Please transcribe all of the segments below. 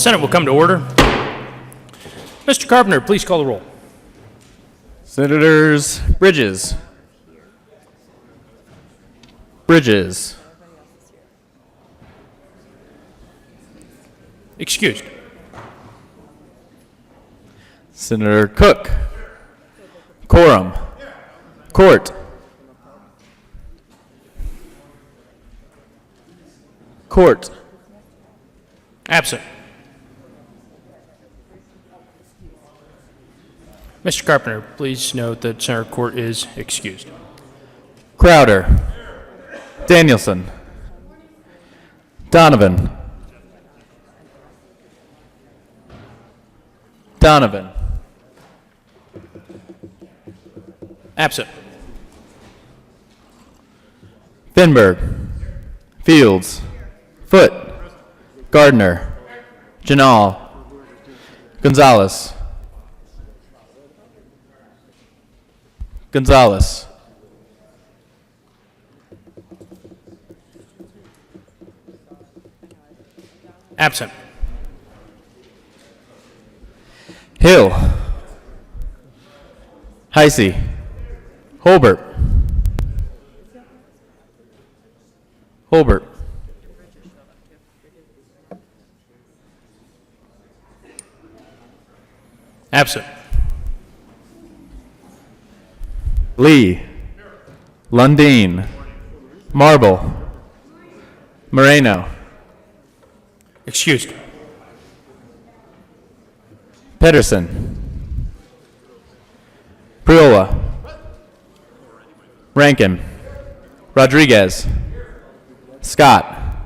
Senate will come to order. Mr. Carpenter, please call the roll. Senators Bridges. Bridges. Excused. Senator Cook. Quorum. Court. Court. Absent. Mr. Carpenter, please note that Senator Court is excused. Crowder. Danielson. Donovan. Donovan. Absent. Finberg. Fields. Foote. Gardner. Janal. Gonzalez. Gonzalez. Absent. Hill. Heisey. Holbert. Holbert. Absent. Lee. Lundeen. Marble. Moreno. Excused. Pedersen. Priola. Rankin. Rodriguez. Scott.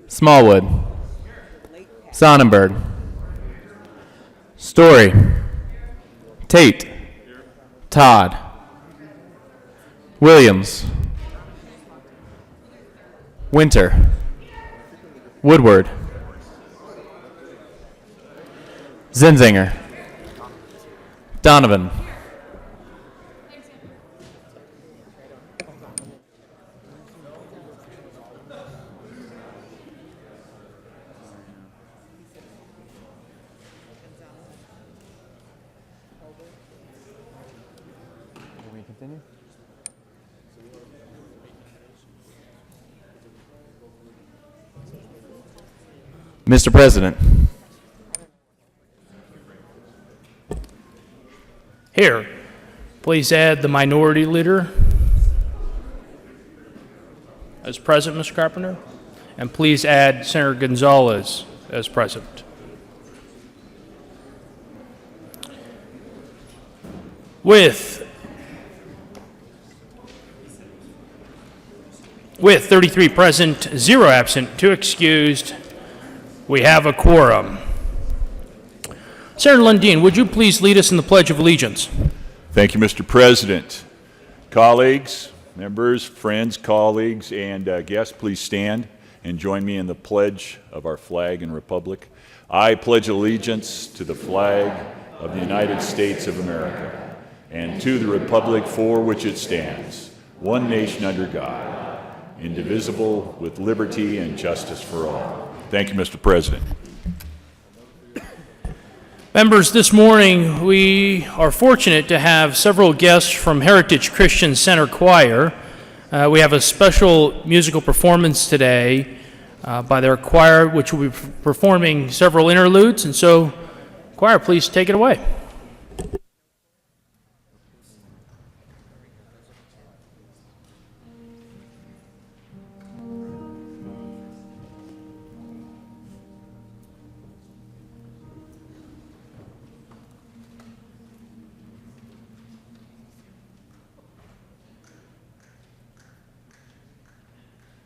Smallwood. Sonnenberg. Story. Tate. Todd. Williams. Winter. Woodward. Zinzinger. Donovan. Mr. President. Here, please add the minority leader as present, Mr. Carpenter, and please add Senator Gonzalez as present. With 33 present, 0 absent, 2 excused, we have a quorum. Senator Lundeen, would you please lead us in the Pledge of Allegiance? Thank you, Mr. President. Colleagues, members, friends, colleagues, and guests, please stand and join me in the pledge of our flag and republic. I pledge allegiance to the flag of the United States of America and to the republic for which it stands, one nation under God, indivisible, with liberty and justice for all. Thank you, Mr. President. Members, this morning we are fortunate to have several guests from Heritage Christian Center Choir. We have a special musical performance today by their choir, which will be performing several interludes. And so, choir, please take it away.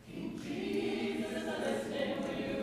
King Jesus, listen, will you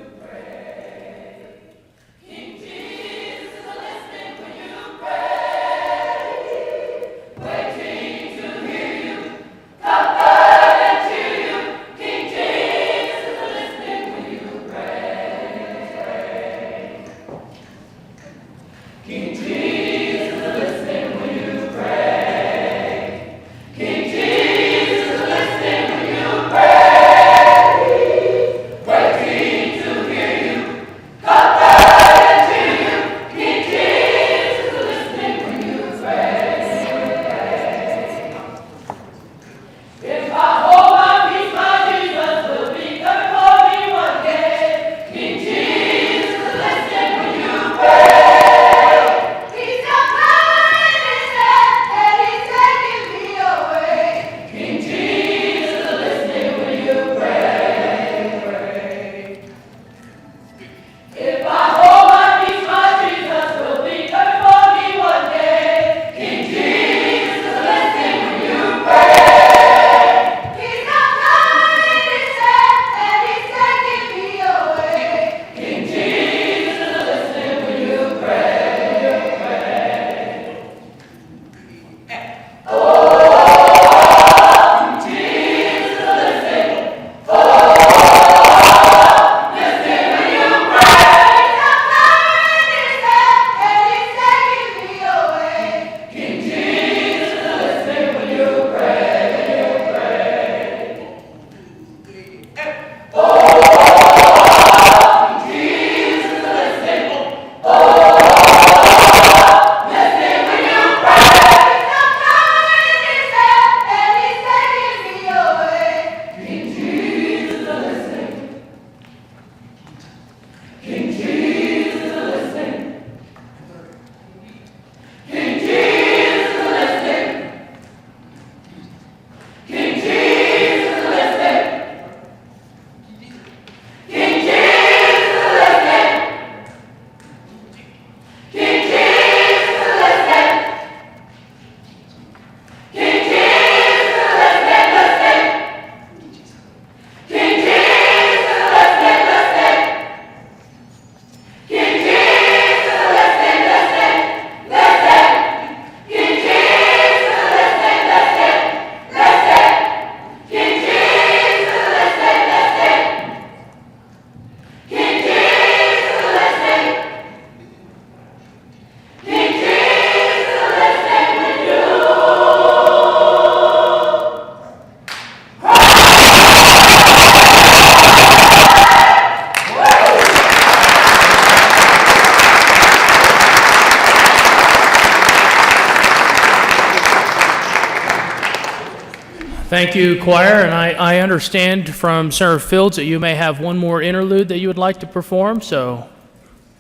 Thank you, choir, and I understand from Senator Fields that you may have one more interlude that you would like to perform, so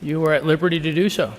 you are at liberty to do so.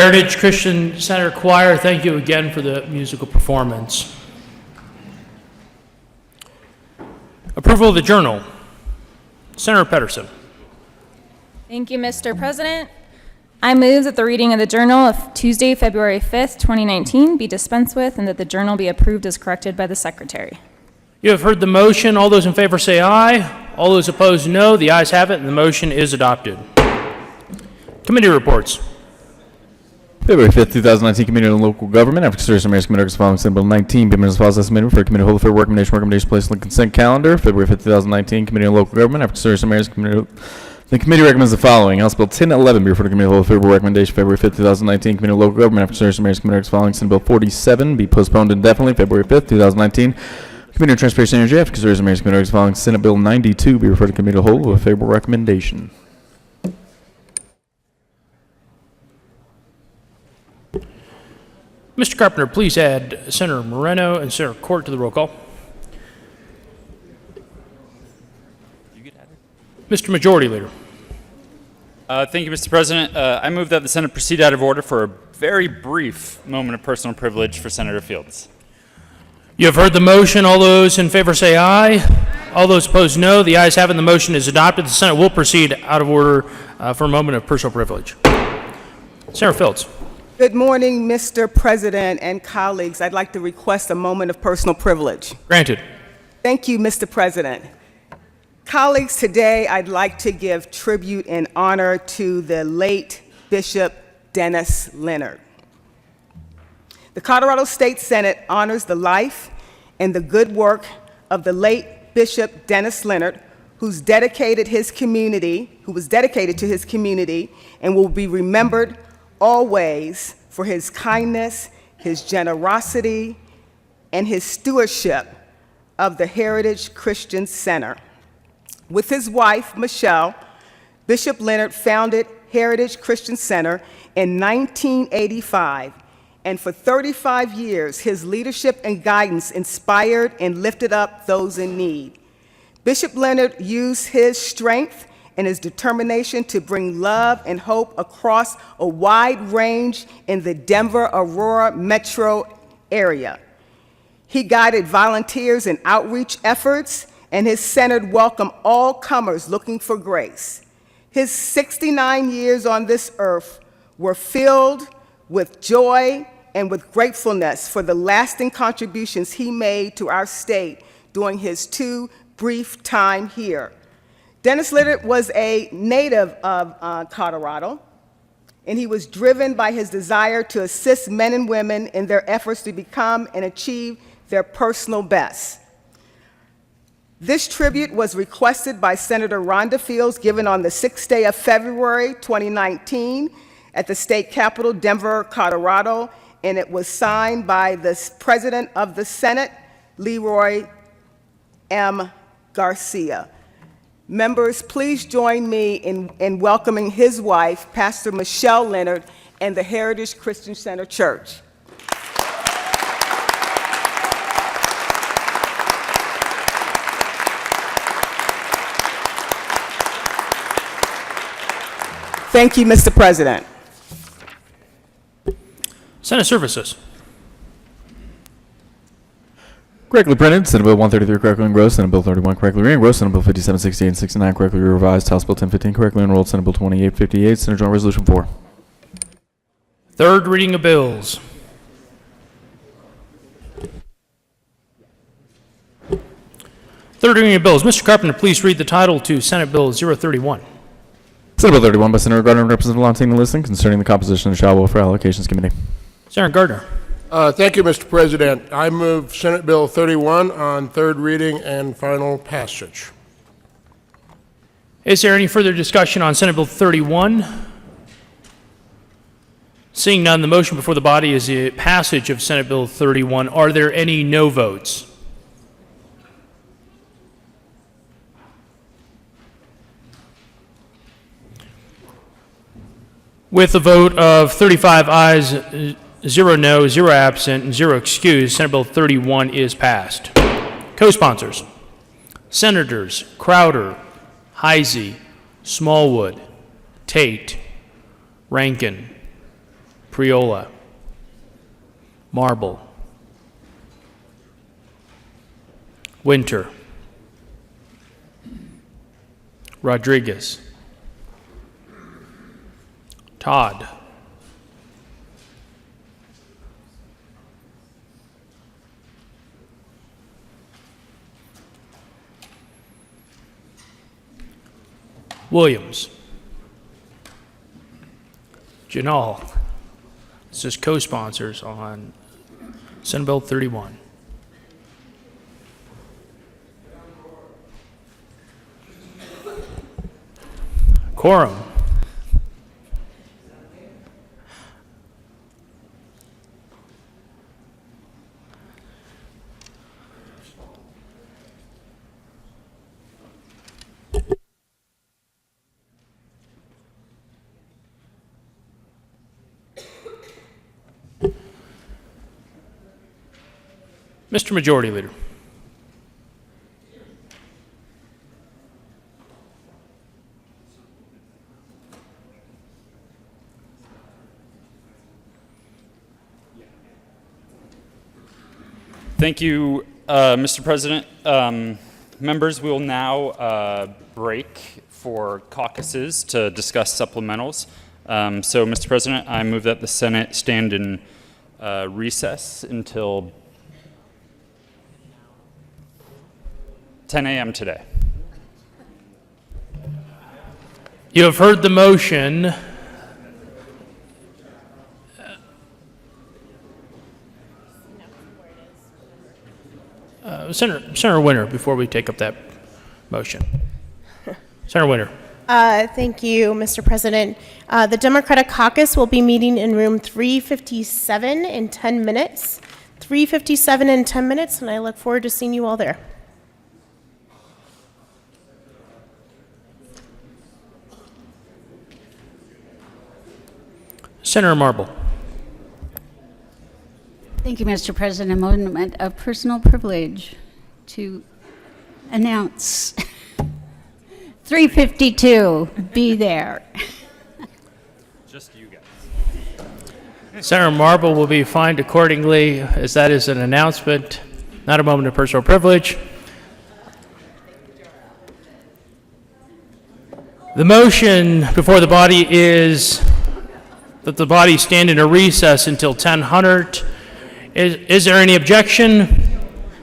Heritage Christian Center Choir, thank you again for the musical performance. Approval of the journal. Senator Pedersen. Thank you, Mr. President. I move that the reading of the journal of Tuesday, February 5th, 2019 be dispensed with and that the journal be approved as corrected by the Secretary. You have heard the motion. All those in favor say aye. All those opposed, no. The ayes have it, and the motion is adopted. Committee reports. February 5th, 2019, Committee on Local Government. After consideration of Mayor's Committee following Senate Bill 19, be as follows estimated for Committee hold a fair recommendation placed on the consent calendar. February 5th, 2019, Committee on Local Government. After consideration of Mayor's Committee, the committee recommends the following: House Bill 1011 be referred to Committee hold a favorable recommendation. February 5th, 2019, Committee on Local Government. After consideration of Mayor's Committee following Senate Bill 47 be postponed indefinitely. February 5th, 2019. Committee on Transportation and Energy. After consideration of Mayor's Committee following Senate Bill 92 be referred to Committee of the Whole with a favorable recommendation. Mr. Carpenter, please add Senator Moreno and Senator Court to the roll call. Mr. Majority Leader. Thank you, Mr. President. I move that the Senate proceed out of order for a very brief moment of personal privilege for Senator Fields. You have heard the motion. All those in favor say aye. All those opposed, no. The ayes have it. The motion is adopted. The Senate will proceed out of order for a moment of personal privilege. Senator Fields. Good morning, Mr. President and colleagues. I'd like to request a moment of personal privilege. Granted. Thank you, Mr. President. Colleagues, today I'd like to give tribute and honor to the late Bishop Dennis Leonard. The Colorado State Senate honors the life and the good work of the late Bishop Dennis Leonard, who was dedicated to his community and will be remembered always for his kindness, his generosity, and his stewardship of the Heritage Christian Center. With his wife, Michelle, Bishop Leonard founded Heritage Christian Center in 1985, and for 35 years, his leadership and guidance inspired and lifted up those in need. Bishop Leonard used his strength and his determination to bring love and hope across a wide range in the Denver-Aurora metro area. He guided volunteers in outreach efforts, and his center welcomed all comers looking for grace. His 69 years on this earth were filled with joy and with gratefulness for the lasting contributions he made to our state during his too brief time here. Dennis Leonard was a native of Colorado, and he was driven by his desire to assist men and women in their efforts to become and achieve their personal best. This tribute was requested by Senator Rhonda Fields, given on the 6th day of February 2019 at the state capitol, Denver, Colorado, and it was signed by the President of the Senate, Leroy M. Garcia. Members, please join me in welcoming his wife, Pastor Michelle Leonard, and the Heritage Christian Center Church. Thank you, Mr. President. Senate Services. Correctly printed, Senate Bill 133 correctly engrossed, Senate Bill 31 correctly re-engrossed, Senate Bill 5768 and 69 correctly revised, House Bill 1015 correctly enrolled, Senate Bill 2858, Senate Joint Resolution 4. Third reading of bills. Third reading of bills. Mr. Carpenter, please read the title to Senate Bill 031. Senate Bill 31 by Senator Gardner and Representative Lontine Liston concerning the composition of the Child Welfare Allocations Committee. Senator Gardner. Thank you, Mr. President. I move Senate Bill 31 on third reading and final passage. Is there any further discussion on Senate Bill 31? Seeing none, the motion before the body is the passage of Senate Bill 31. Are there any no votes? With a vote of 35 ayes, 0 no, 0 absent, and 0 excused, Senate Bill 31 is passed. Co-sponsors: Senators Crowder, Heisey, Smallwood, Tate, Rankin, Priola, Marble, Winter, Rodriguez, Todd, Williams, Janal. This is co-sponsors on Senate Bill 31. Quorum. Mr. Majority Leader. Thank you, Mr. President. Members, we will now break for caucuses to discuss supplementals. So, Mr. President, I move that the Senate stand in recess until 10 a.m. today. You have heard the motion. Senator Winter, before we take up that motion. Senator Winter. Thank you, Mr. President. The Democratic Caucus will be meeting in room 357 in 10 minutes. 357 in 10 minutes, and I look forward to seeing you all there. Senator Marble. Thank you, Mr. President. A moment of personal privilege to announce 352, be there. Just you guys. Senator Marble will be fined accordingly, as that is an announcement, not a moment of personal privilege. The motion before the body is that the body stand in a recess until 10:00. Is there any objection?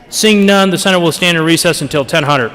Seeing none, the Senate will stand in recess until 10:00.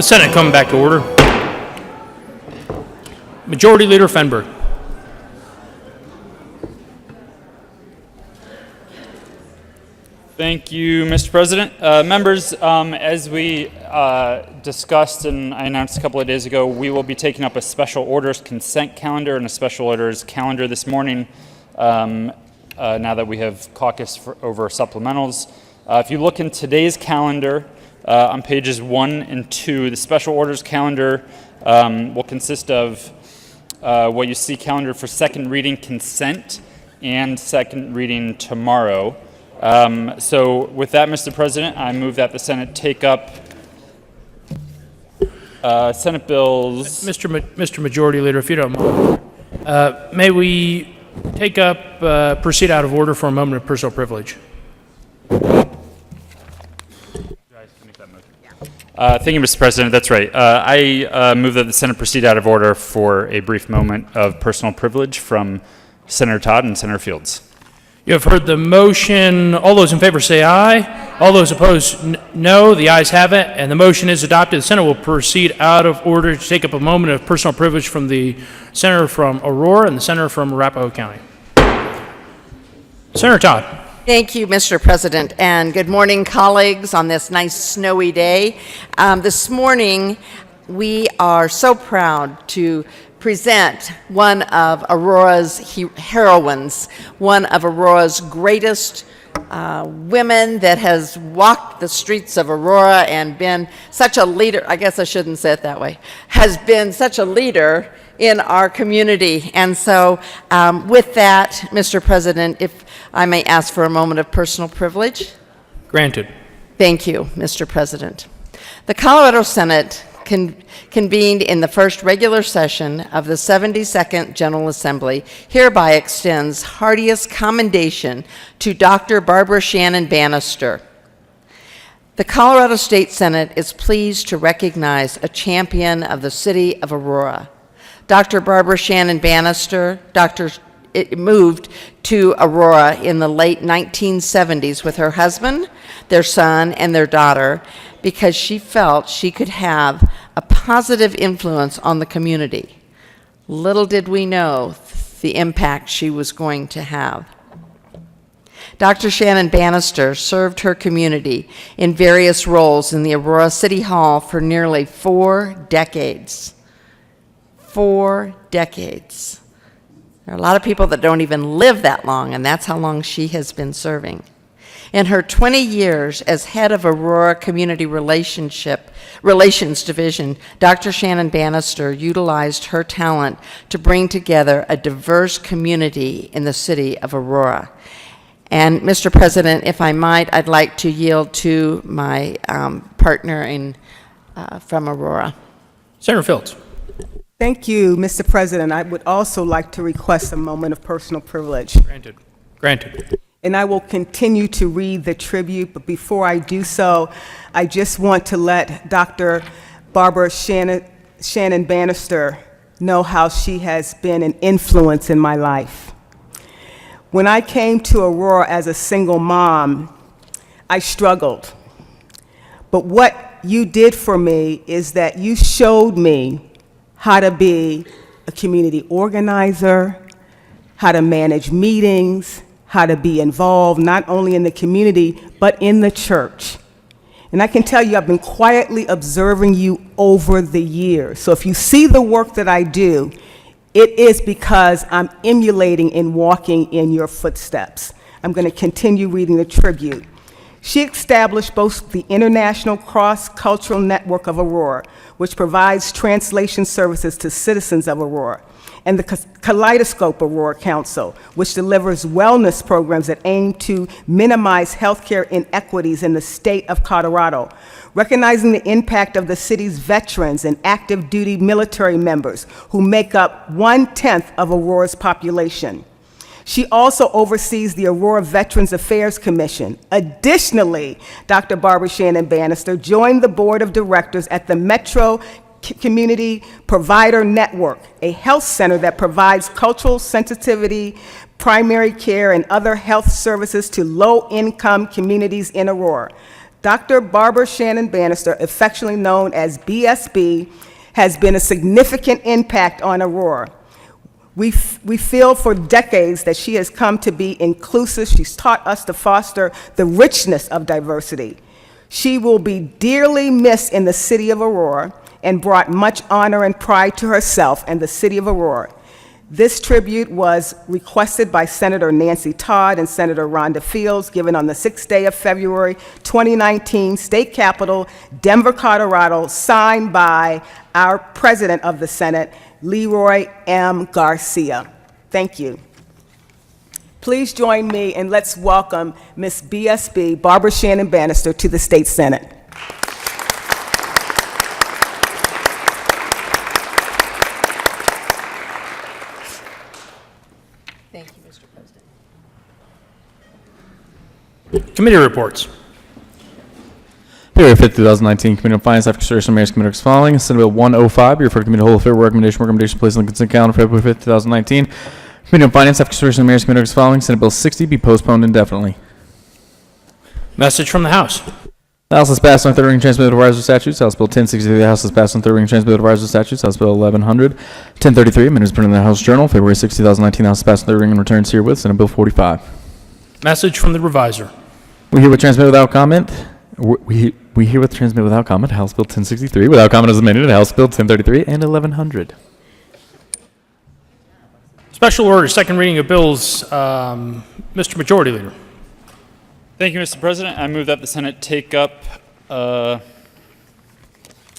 The Senate coming back to order. Majority Leader Fenberg. Thank you, Mr. President. Members, as we discussed and I announced a couple of days ago, we will be taking up a special orders consent calendar and a special orders calendar this morning now that we have caucus over supplementals. If you look in today's calendar on pages 1 and 2, the special orders calendar will consist of what you see calendar for second reading consent and second reading tomorrow. So with that, Mr. President, I move that the Senate take up Senate bills. Mr. Majority Leader, if you don't mind, may we take up, proceed out of order for a moment of personal privilege? Thank you, Mr. President. That's right. I move that the Senate proceed out of order for a brief moment of personal privilege from Senator Todd and Senator Fields. You have heard the motion. All those in favor say aye. All those opposed, no. The ayes have it, and the motion is adopted. The Senate will proceed out of order to take up a moment of personal privilege from the Senator from Aurora and the Senator from Arapahoe County. Senator Todd. Thank you, Mr. President, and good morning, colleagues, on this nice snowy day. This morning, we are so proud to present one of Aurora's heroines, one of Aurora's greatest women that has walked the streets of Aurora and been such a leader. I guess I shouldn't say it that way. Has been such a leader in our community. And so with that, Mr. President, if I may ask for a moment of personal privilege. Granted. Thank you, Mr. President. The Colorado Senate convened in the first regular session of the 72nd General Assembly hereby extends heartiest commendation to Dr. Barbara Shannon Bannister. The Colorado State Senate is pleased to recognize a champion of the city of Aurora. Dr. Barbara Shannon Bannister, moved to Aurora in the late 1970s with her husband, their son, and their daughter because she felt she could have a positive influence on the community. Little did we know the impact she was going to have. Dr. Shannon Bannister served her community in various roles in the Aurora City Hall for nearly 4 decades. 4 decades. There are a lot of people that don't even live that long, and that's how long she has been serving. In her 20 years as head of Aurora Community Relations Division, Dr. Shannon Bannister utilized her talent to bring together a diverse community in the city of Aurora. And Mr. President, if I might, I'd like to yield to my partner from Aurora. Senator Fields. Thank you, Mr. President. I would also like to request a moment of personal privilege. Granted. Granted. And I will continue to read the tribute, but before I do so, I just want to let Dr. Barbara Shannon Bannister know how she has been an influence in my life. When I came to Aurora as a single mom, I struggled. But what you did for me is that you showed me how to be a community organizer, how to manage meetings, how to be involved not only in the community, but in the church. And I can tell you, I've been quietly observing you over the years. So if you see the work that I do, it is because I'm emulating and walking in your footsteps. I'm going to continue reading the tribute. She established both the International Cross-Cultural Network of Aurora, which provides translation services to citizens of Aurora, and the Kaleidoscope Aurora Council, which delivers wellness programs that aim to minimize healthcare inequities in the state of Colorado, recognizing the impact of the city's veterans and active duty military members who make up 1/10 of Aurora's population. She also oversees the Aurora Veterans Affairs Commission. Additionally, Dr. Barbara Shannon Bannister joined the board of directors at the Metro Community Provider Network, a health center that provides cultural sensitivity, primary care, and other health services to low-income communities in Aurora. Dr. Barbara Shannon Bannister, affectionately known as BSB, has been a significant impact on Aurora. We feel for decades that she has come to be inclusive. She's taught us to foster the richness of diversity. She will be dearly missed in the city of Aurora and brought much honor and pride to herself and the city of Aurora. This tribute was requested by Senator Nancy Todd and Senator Rhonda Fields, given on the 6th day of February 2019, State Capitol, Denver, Colorado, signed by our President of the Senate, Leroy M. Garcia. Thank you. Please join me and let's welcome Ms. BSB, Barbara Shannon Bannister, to the State Senate. Thank you, Mr. President. Committee reports. February 5th, 2019, Committee on Finance, Ethics, Consideration, Mayor's Committee as following. Senate Bill 105, be referred to Committee on the Whole Affair, recommendation placed on the consent calendar for February 5th, 2019. Committee on Finance, Ethics, Consideration, Mayor's Committee as following. Senate Bill 60 be postponed indefinitely. Message from the House. The House has passed on third reading transmitted with revised statutes. House Bill 1063. The House has passed on third reading transmitted with revised statutes. House Bill 1100. 1033. Minutes printed in the House Journal. February 6, 2019. The House has passed on third reading and returns herewith. Senate Bill 45. Message from the Reviser. We herewith transmit without comment. We herewith transmit without comment House Bill 1063. Without comment as amended. House Bill 1033 and 1100. Special order, second reading of bills. Mr. Majority Leader. Thank you, Mr. President. I move that the Senate take up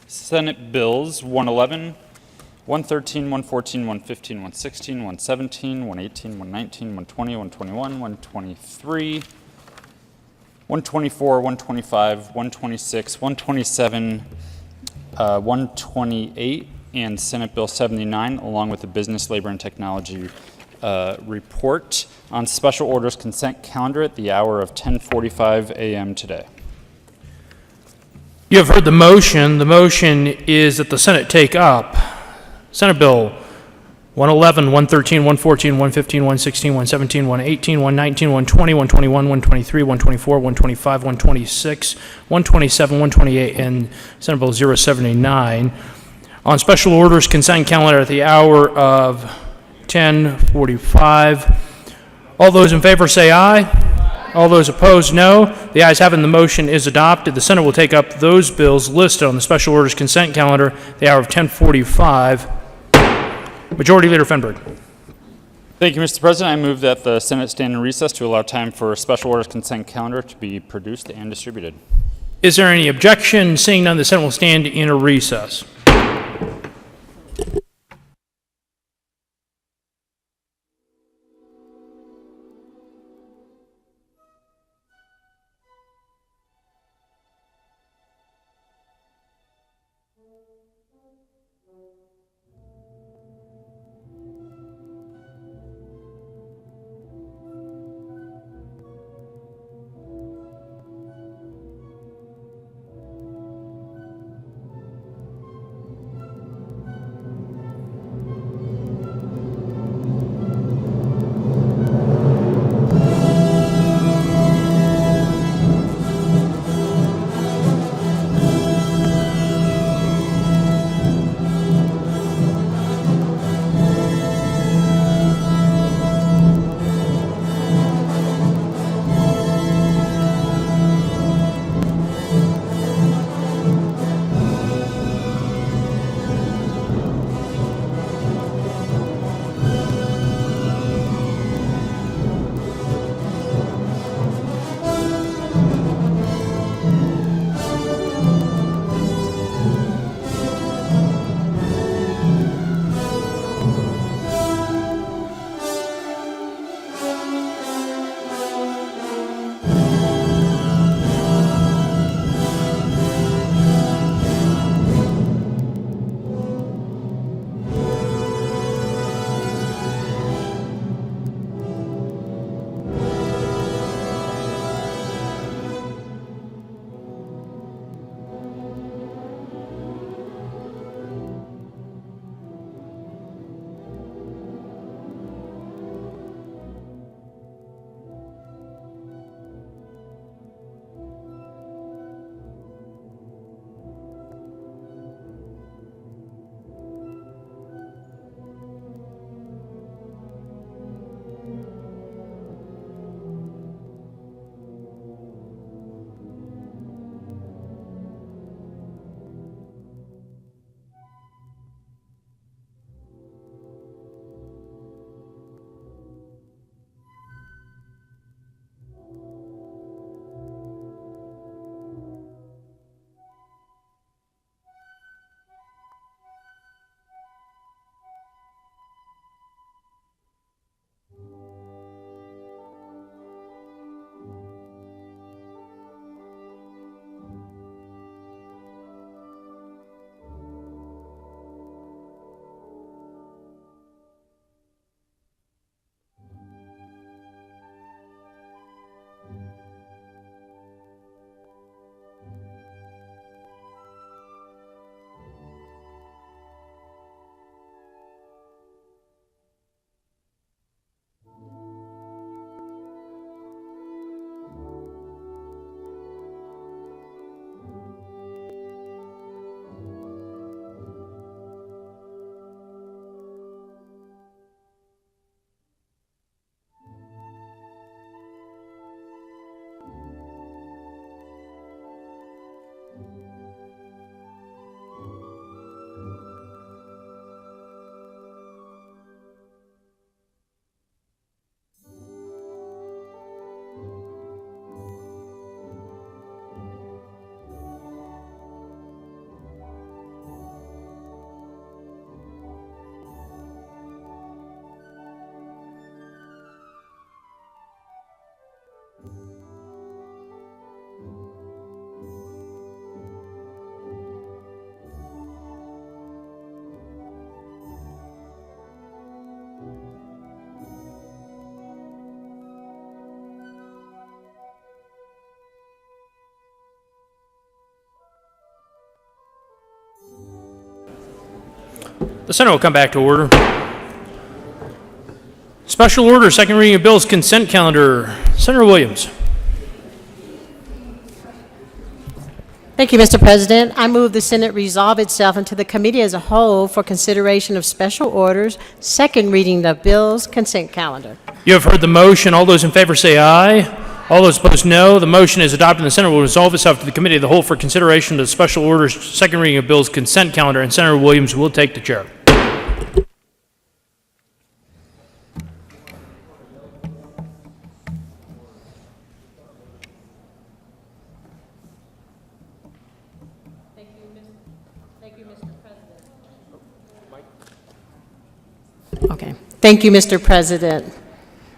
Senate Bills 111, 113, 114, 115, 116, 117, 118, 119, 120, 121, 123, 124, 125, 126, 127, 128, and Senate Bill 79, along with the Business, Labor, and Technology report on special orders consent calendar at the hour of 10:45 a.m. today. You have heard the motion. The motion is that the Senate take up Senate Bill 111, 113, 114, 115, 116, 117, 118, 119, 120, 121, 123, 124, 125, 126, 127, 128, and Senate Bill 079 on special orders consent calendar at the hour of 10:45. All those in favor say aye. All those opposed, no. The ayes have it, and the motion is adopted. The Senate will take up those bills listed on the special orders consent calendar at the hour of 10:45. Majority Leader Fenberg. Thank you, Mr. President. I move that the Senate stand in recess to allow time for special orders consent calendar to be produced and distributed. Is there any objection? Seeing none, the Senate will stand in a recess. The Senate will come back to order. Special order, second reading of bills, consent calendar. Senator Williams. Thank you, Mr. President. I move the Senate resolve itself into the committee as a whole for consideration of special orders, second reading of bills, consent calendar. You have heard the motion. All those in favor say aye. All those opposed, no. The motion is adopted, and the Senate will resolve itself to the committee of the whole for consideration of special orders, second reading of bills, consent calendar, and Senator Williams will take the chair. Okay. Thank you, Mr. President.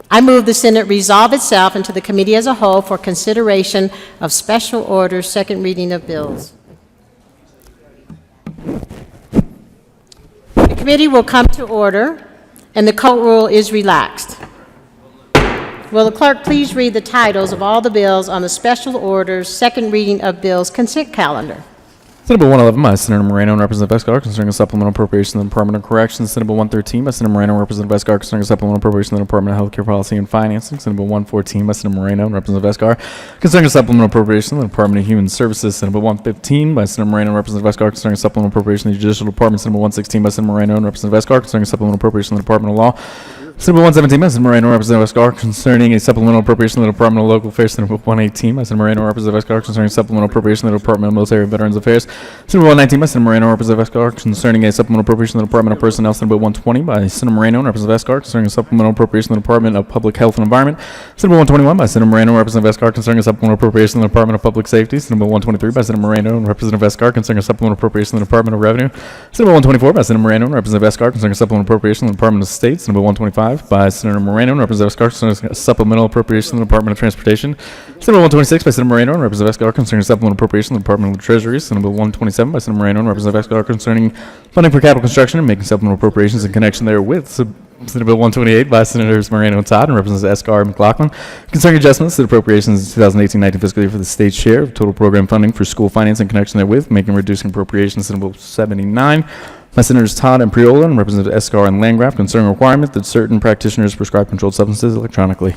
I move the Senate resolve itself into the committee as a whole for consideration of special orders, second reading of bills. The committee will come to order, and the court rule is relaxed. Will the clerk please read the titles of all the bills on the special orders, second reading of bills, consent calendar? Senate Bill 111 by Senator Moreno and Representative Escar concerning a supplemental appropriation to the Department of Corrections. Senate Bill 113 by Senator Moreno and Representative Escar concerning a supplemental appropriation to the Department of Healthcare Policy and Financing. Senate Bill 114 by Senator Moreno and Representative Escar concerning a supplemental appropriation to the Department of Human Services. Senate Bill 115 by Senator Moreno and Representative Escar concerning a supplemental appropriation to the Judicial Department. Senate Bill 116 by Senator Moreno and Representative Escar concerning a supplemental appropriation to the Department of Law. Senate Bill 117 by Senator Moreno and Representative Escar concerning a supplemental appropriation to the Department of Local Affairs. Senate Bill 118 by Senator Moreno and Representative Escar concerning a supplemental appropriation to the Department of Military and Veterans Affairs. Senate Bill 119 by Senator Moreno and Representative Escar concerning a supplemental appropriation to the Department of Personnel. Senate Bill 120 by Senator Moreno and Representative Escar concerning a supplemental appropriation to the Department of Public Health and Environment. Senate Bill 121 by Senator Moreno and Representative Escar concerning a supplemental appropriation to the Department of Public Safety. Senate Bill 123 by Senator Moreno and Representative Escar concerning a supplemental appropriation to the Department of Revenue. Senate Bill 124 by Senator Moreno and Representative Escar concerning a supplemental appropriation to the Department of State. Senate Bill 125 by Senator Moreno and Representative Escar concerning a supplemental appropriation to the Department of Transportation. Senate Bill 126 by Senator Moreno and Representative Escar concerning a supplemental appropriation to the Department of the Treasury. Senate Bill 127 by Senator Moreno and Representative Escar concerning funding for capital construction and making supplemental appropriations in connection therewith. Senate Bill 128 by Senators Moreno and Todd and Representatives Escar and McLaughlin concerning adjustments to the appropriations in 2018-19 fiscal year for the state's share of total program funding for school finance in connection therewith, making and reducing appropriations. Senate Bill 79 by Senators Todd and Priola and Representative Escar and Landgraf concerning a requirement that certain practitioners prescribe controlled substances electronically.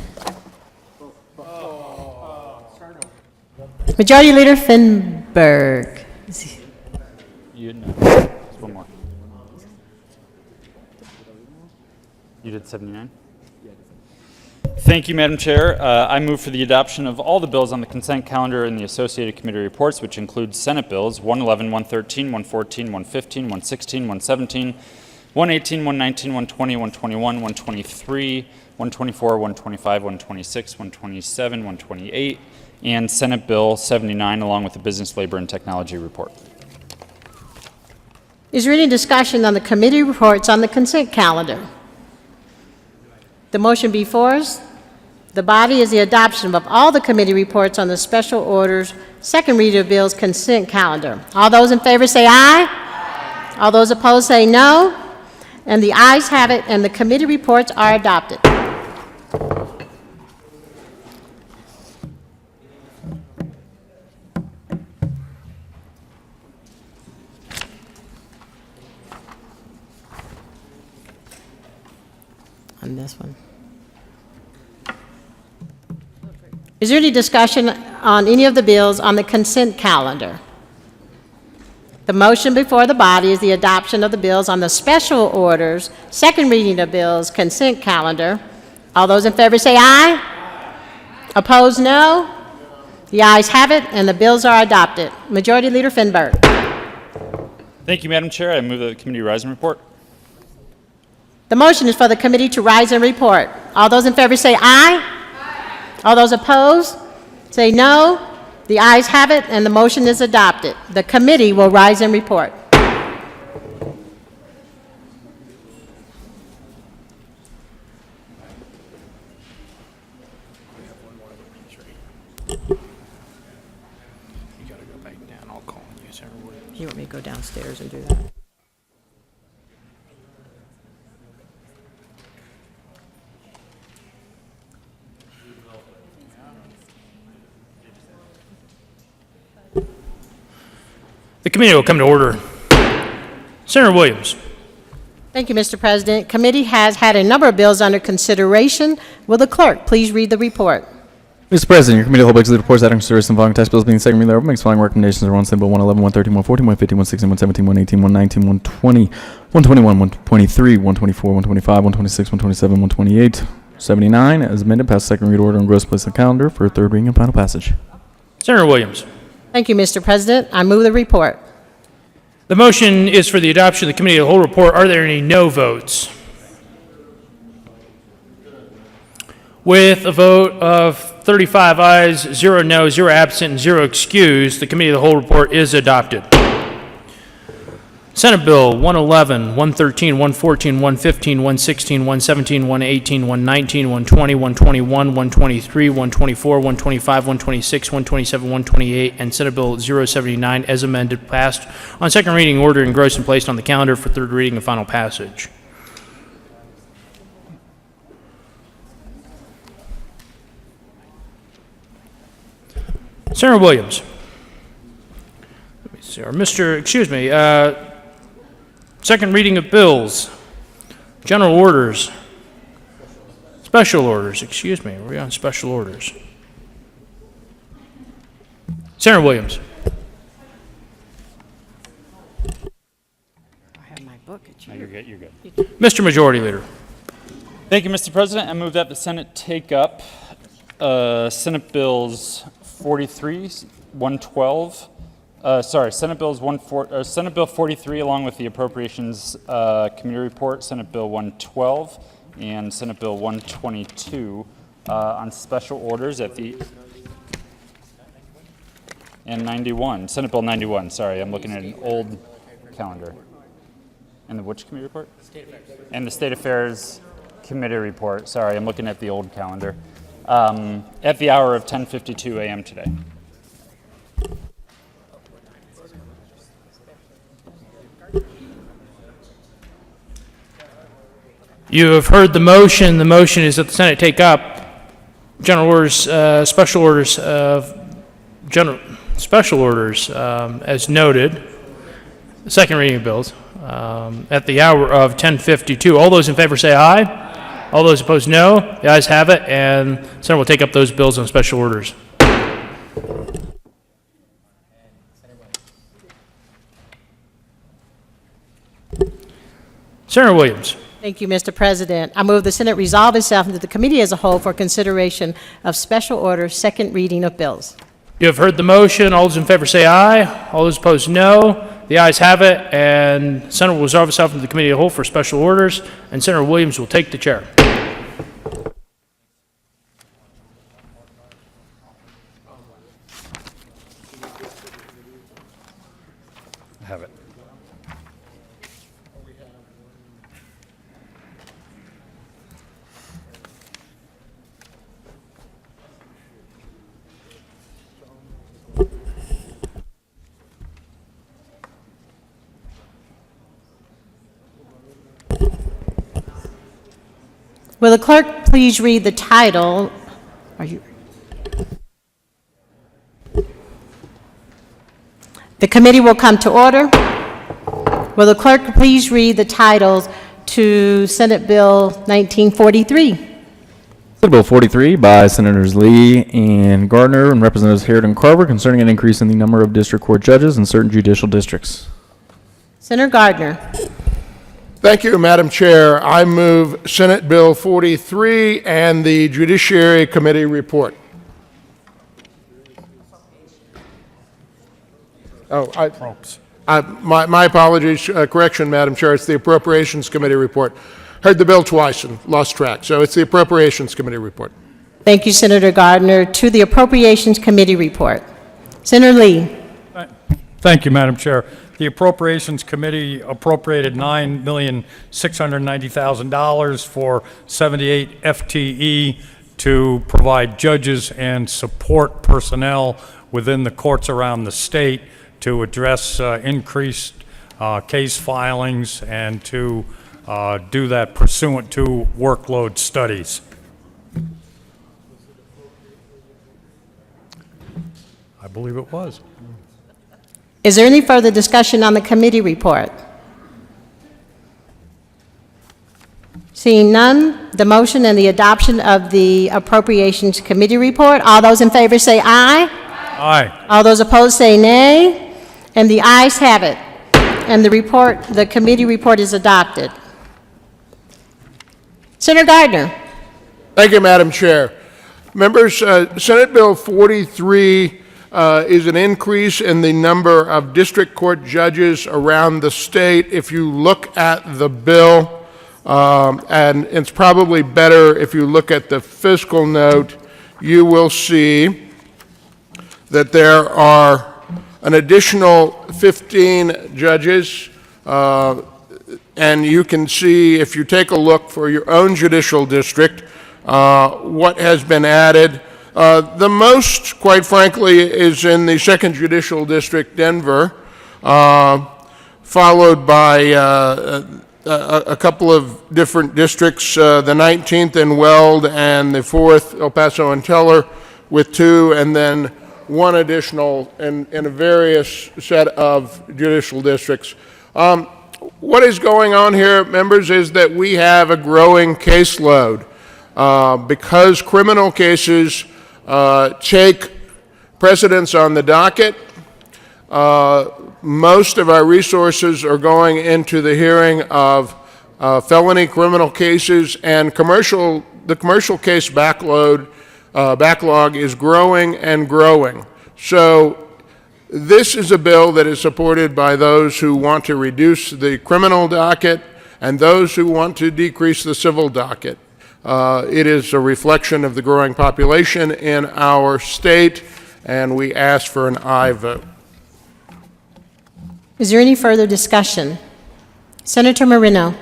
Majority Leader Finberg. One more. You did 79? Thank you, Madam Chair. I move for the adoption of all the bills on the consent calendar and the associated committee reports, which include Senate bills 111, 113, 114, 115, 116, 117, 118, 119, 120, 121, 123, 124, 125, 126, 127, 128, and Senate Bill 79, along with the Business, Labor, and Technology report. Is there any discussion on the committee reports on the consent calendar? The motion before us, the body, is the adoption of all the committee reports on the special orders, second reading of bills, consent calendar. All those in favor say aye. Aye. All those opposed say no. And the ayes have it, and the committee reports are adopted. On this one. Is there any discussion on any of the bills on the consent calendar? The motion before the body is the adoption of the bills on the special orders, second reading of bills, consent calendar. All those in favor say aye. Aye. Opposed, no. The ayes have it, and the bills are adopted. Majority Leader Finberg. Thank you, Madam Chair. I move that the committee rise and report. The motion is for the committee to rise and report. All those in favor say aye. Aye. All those opposed say no. The ayes have it, and the motion is adopted. The committee will rise and report. You want me to go downstairs and do that? The committee will come to order. Senator Williams. Thank you, Mr. President. Committee has had a number of bills under consideration. Will the clerk please read the report? Mr. President, your committee will hold reports that are considered some following tax bills being second reading thereof. Makes following recommendations are 1 Senate Bill 111, 113, 114, 115, 116, 117, 118, 119, 120, 121, 123, 124, 125, 126, 127, 128, 79 as amended, pass second read order and gross place on the calendar for third reading and final passage. Senator Williams. Thank you, Mr. President. I move the report. The motion is for the adoption of the committee of the whole report. Are there any no votes? With a vote of 35 ayes, 0 no, 0 absent, and 0 excused, the committee of the whole report is adopted. Senate Bill 111, 113, 114, 115, 116, 117, 118, 119, 120, 121, 123, 124, 125, 126, 127, 128, and Senate Bill 079 as amended passed on second reading, ordered, engrossed, and placed on the calendar for third reading and final passage. Senator Williams. Let me see, or second reading of bills, general orders, special orders, we're on special orders. Senator Williams. I have my book at you. No, you're good. Mr. Majority Leader. Thank you, Mr. President. I move that the Senate take up Senate Bills 43, 112, Senate Bill 43 along with the Appropriations Committee Report, Senate Bill 112, and Senate Bill 122 on special orders and 91, Senate Bill 91, sorry, I'm looking at an old calendar. And the which committee report? And the State Affairs Committee Report, sorry, I'm looking at the old calendar. At the hour of 10:52 a.m. today. You have heard the motion. The motion is that the Senate take up general orders, special orders, as noted, the second reading of bills, at the hour of 10:52. All those in favor say aye. All those opposed, no. The ayes have it, and the Senate will take up those bills on special orders. Senator Williams. Thank you, Mr. President. I move the Senate resolve itself into the committee as a whole for consideration of special orders, second reading of bills. You have heard the motion. All those in favor say aye. All those opposed, no. The ayes have it, and the Senate will resolve itself into the committee as a whole for special orders, and Senator Williams will take the chair. I have it. Will the clerk please read the title? The committee will come to order. Will the clerk please read the titles to Senate Bill 1943? Senate Bill 43 by Senators Lee and Gardner and Representatives Harrod and Carver concerning an increase in the number of district court judges in certain judicial districts. Senator Gardner. Thank you, Madam Chair. I move Senate Bill 43 and the Judiciary Committee report. My apologies, correction, Madam Chair. It's the Appropriations Committee report. Heard the bill twice and lost track. So it's the Appropriations Committee report. Thank you, Senator Gardner. To the Appropriations Committee report. Senator Lee. Thank you, Madam Chair. The Appropriations Committee appropriated $9,690,000 for 78 FTE to provide judges and support personnel within the courts around the state to address increased case filings and to do that pursuant to workload studies. I believe it was. Is there any further discussion on the committee report? Seeing none, the motion and the adoption of the Appropriations Committee report. All those in favor say aye. Aye. All those opposed say nay. And the ayes have it. And the committee report is adopted. Senator Gardner. Thank you, Madam Chair. Members, Senate Bill 43 is an increase in the number of district court judges around the state. If you look at the bill, and it's probably better if you look at the fiscal note, you will see that there are an additional 15 judges, and you can see, if you take a look for your own judicial district, what has been added. The most, quite frankly, is in the 2nd Judicial District, Denver, followed by a couple of different districts, the 19th in Weld and the 4th, El Paso and Teller, with 2, and then 1 additional in a various set of judicial districts. What is going on here, members, is that we have a growing caseload. Because criminal cases take precedence on the docket, most of our resources are going into the hearing of felony criminal cases, and the commercial case backlog is growing and growing. So this is a bill that is supported by those who want to reduce the criminal docket and those who want to decrease the civil docket. It is a reflection of the growing population in our state, and we ask for an aye vote. Is there any further discussion? Senator Moreno.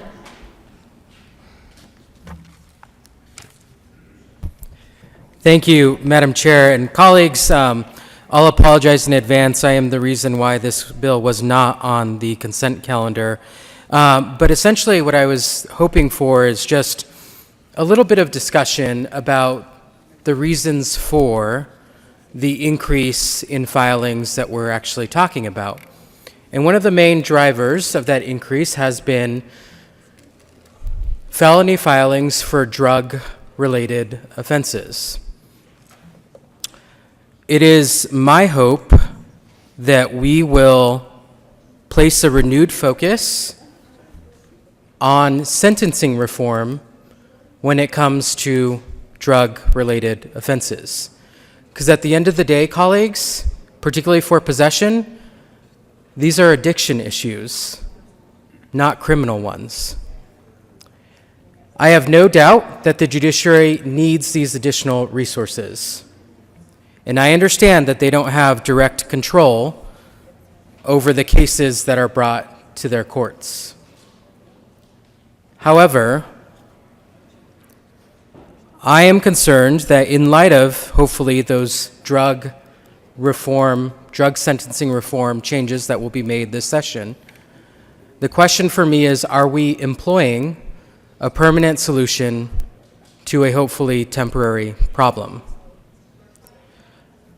Thank you, Madam Chair. And colleagues, I'll apologize in advance. I am the reason why this bill was not on the consent calendar. But essentially what I was hoping for is just a little bit of discussion about the reasons for the increase in filings that we're actually talking about. And one of the main drivers of that increase has been felony filings for drug-related offenses. It is my hope that we will place a renewed focus on sentencing reform when it comes to drug-related offenses. Because at the end of the day, colleagues, particularly for possession, these are addiction issues, not criminal ones. I have no doubt that the judiciary needs these additional resources. And I understand that they don't have direct control over the cases that are brought to their courts. However, I am concerned that in light of, hopefully, those drug sentencing reform changes that will be made this session, the question for me is, are we employing a permanent solution to a hopefully temporary problem?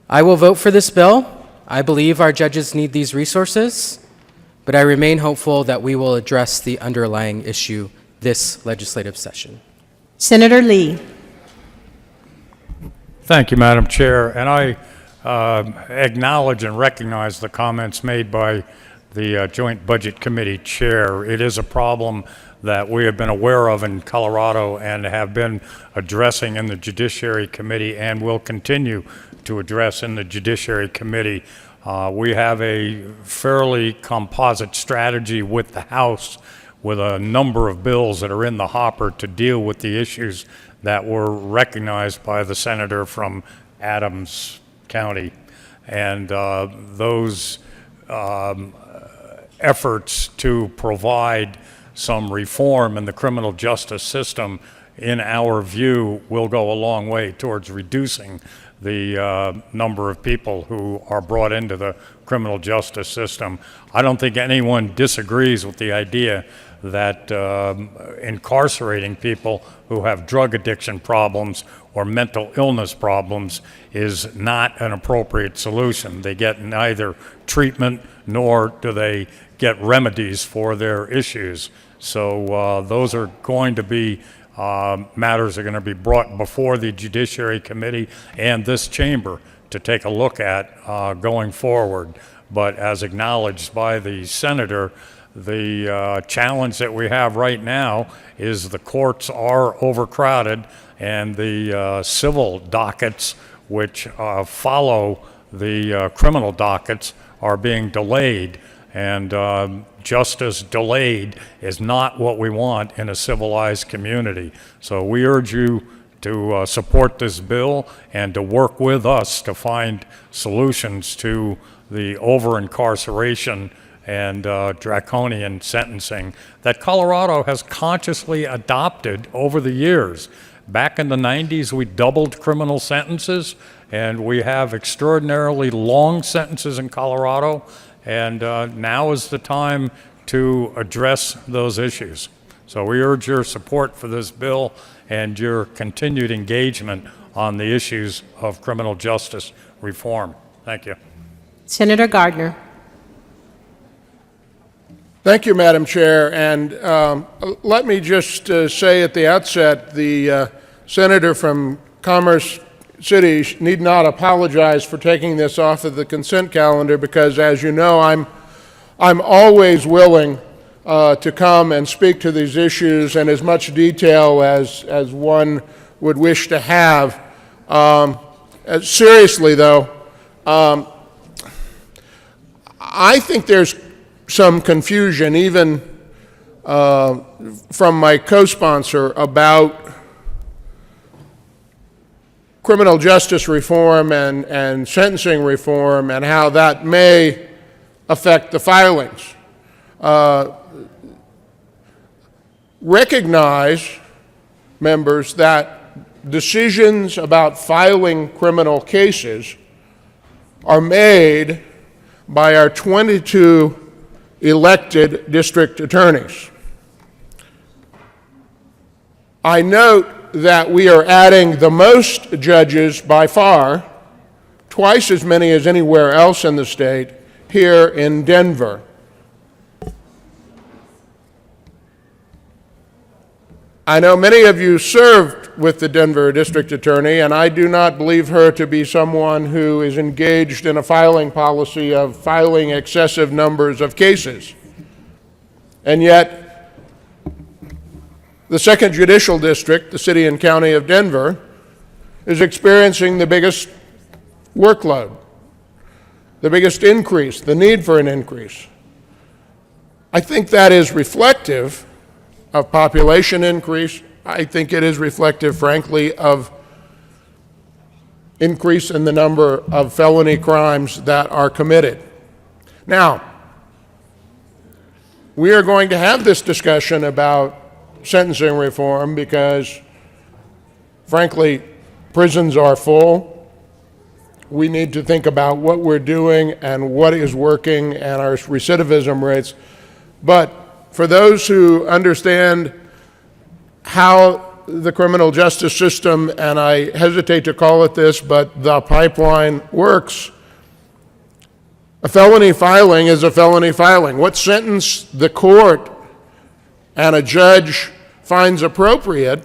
I will vote for this bill. I believe our judges need these resources, but I remain hopeful that we will address the underlying issue this legislative session. Senator Lee. Thank you, Madam Chair. And I acknowledge and recognize the comments made by the Joint Budget Committee Chair. It is a problem that we have been aware of in Colorado and have been addressing in the Judiciary Committee and will continue to address in the Judiciary Committee. We have a fairly composite strategy with the House with a number of bills that are in the hopper to deal with the issues that were recognized by the senator from Adams County. And those efforts to provide some reform in the criminal justice system, in our view, will go a long way towards reducing the number of people who are brought into the criminal justice system. I don't think anyone disagrees with the idea that incarcerating people who have drug addiction problems or mental illness problems is not an appropriate solution. They get neither treatment nor do they get remedies for their issues. So those are going to be matters are going to be brought before the Judiciary Committee and this chamber to take a look at going forward. But as acknowledged by the senator, the challenge that we have right now is the courts are overcrowded, and the civil dockets, which follow the criminal dockets, are being delayed. And justice delayed is not what we want in a civilized community. So we urge you to support this bill and to work with us to find solutions to the over-incarceration and draconian sentencing that Colorado has consciously adopted over the years. Back in the 90s, we doubled criminal sentences, and we have extraordinarily long sentences in Colorado, and now is the time to address those issues. So we urge your support for this bill and your continued engagement on the issues of criminal justice reform. Thank you. Senator Gardner. Thank you, Madam Chair. And let me just say at the outset, the senator from Commerce City need not apologize for taking this off of the consent calendar, because, as you know, I'm always willing to come and speak to these issues in as much detail as one would wish to have. Seriously, though, I think there's some confusion, even from my co-sponsor, about criminal justice reform and sentencing reform and how that may affect the filings. Recognize, members, that decisions about filing criminal cases are made by our 22 elected district attorneys. I note that we are adding the most judges by far, twice as many as anywhere else in the state, here in Denver. I know many of you served with the Denver district attorney, and I do not believe her to be someone who is engaged in a filing policy of filing excessive numbers of cases. And yet, the second judicial district, the city and county of Denver, is experiencing the biggest workload, the biggest increase, the need for an increase. I think that is reflective of population increase. I think it is reflective, frankly, of increase in the number of felony crimes that are committed. Now, we are going to have this discussion about sentencing reform because, frankly, prisons are full. We need to think about what we're doing and what is working and our recidivism rates. But for those who understand how the criminal justice system, and I hesitate to call it this, but the pipeline works, a felony filing is a felony filing. What sentence the court and a judge finds appropriate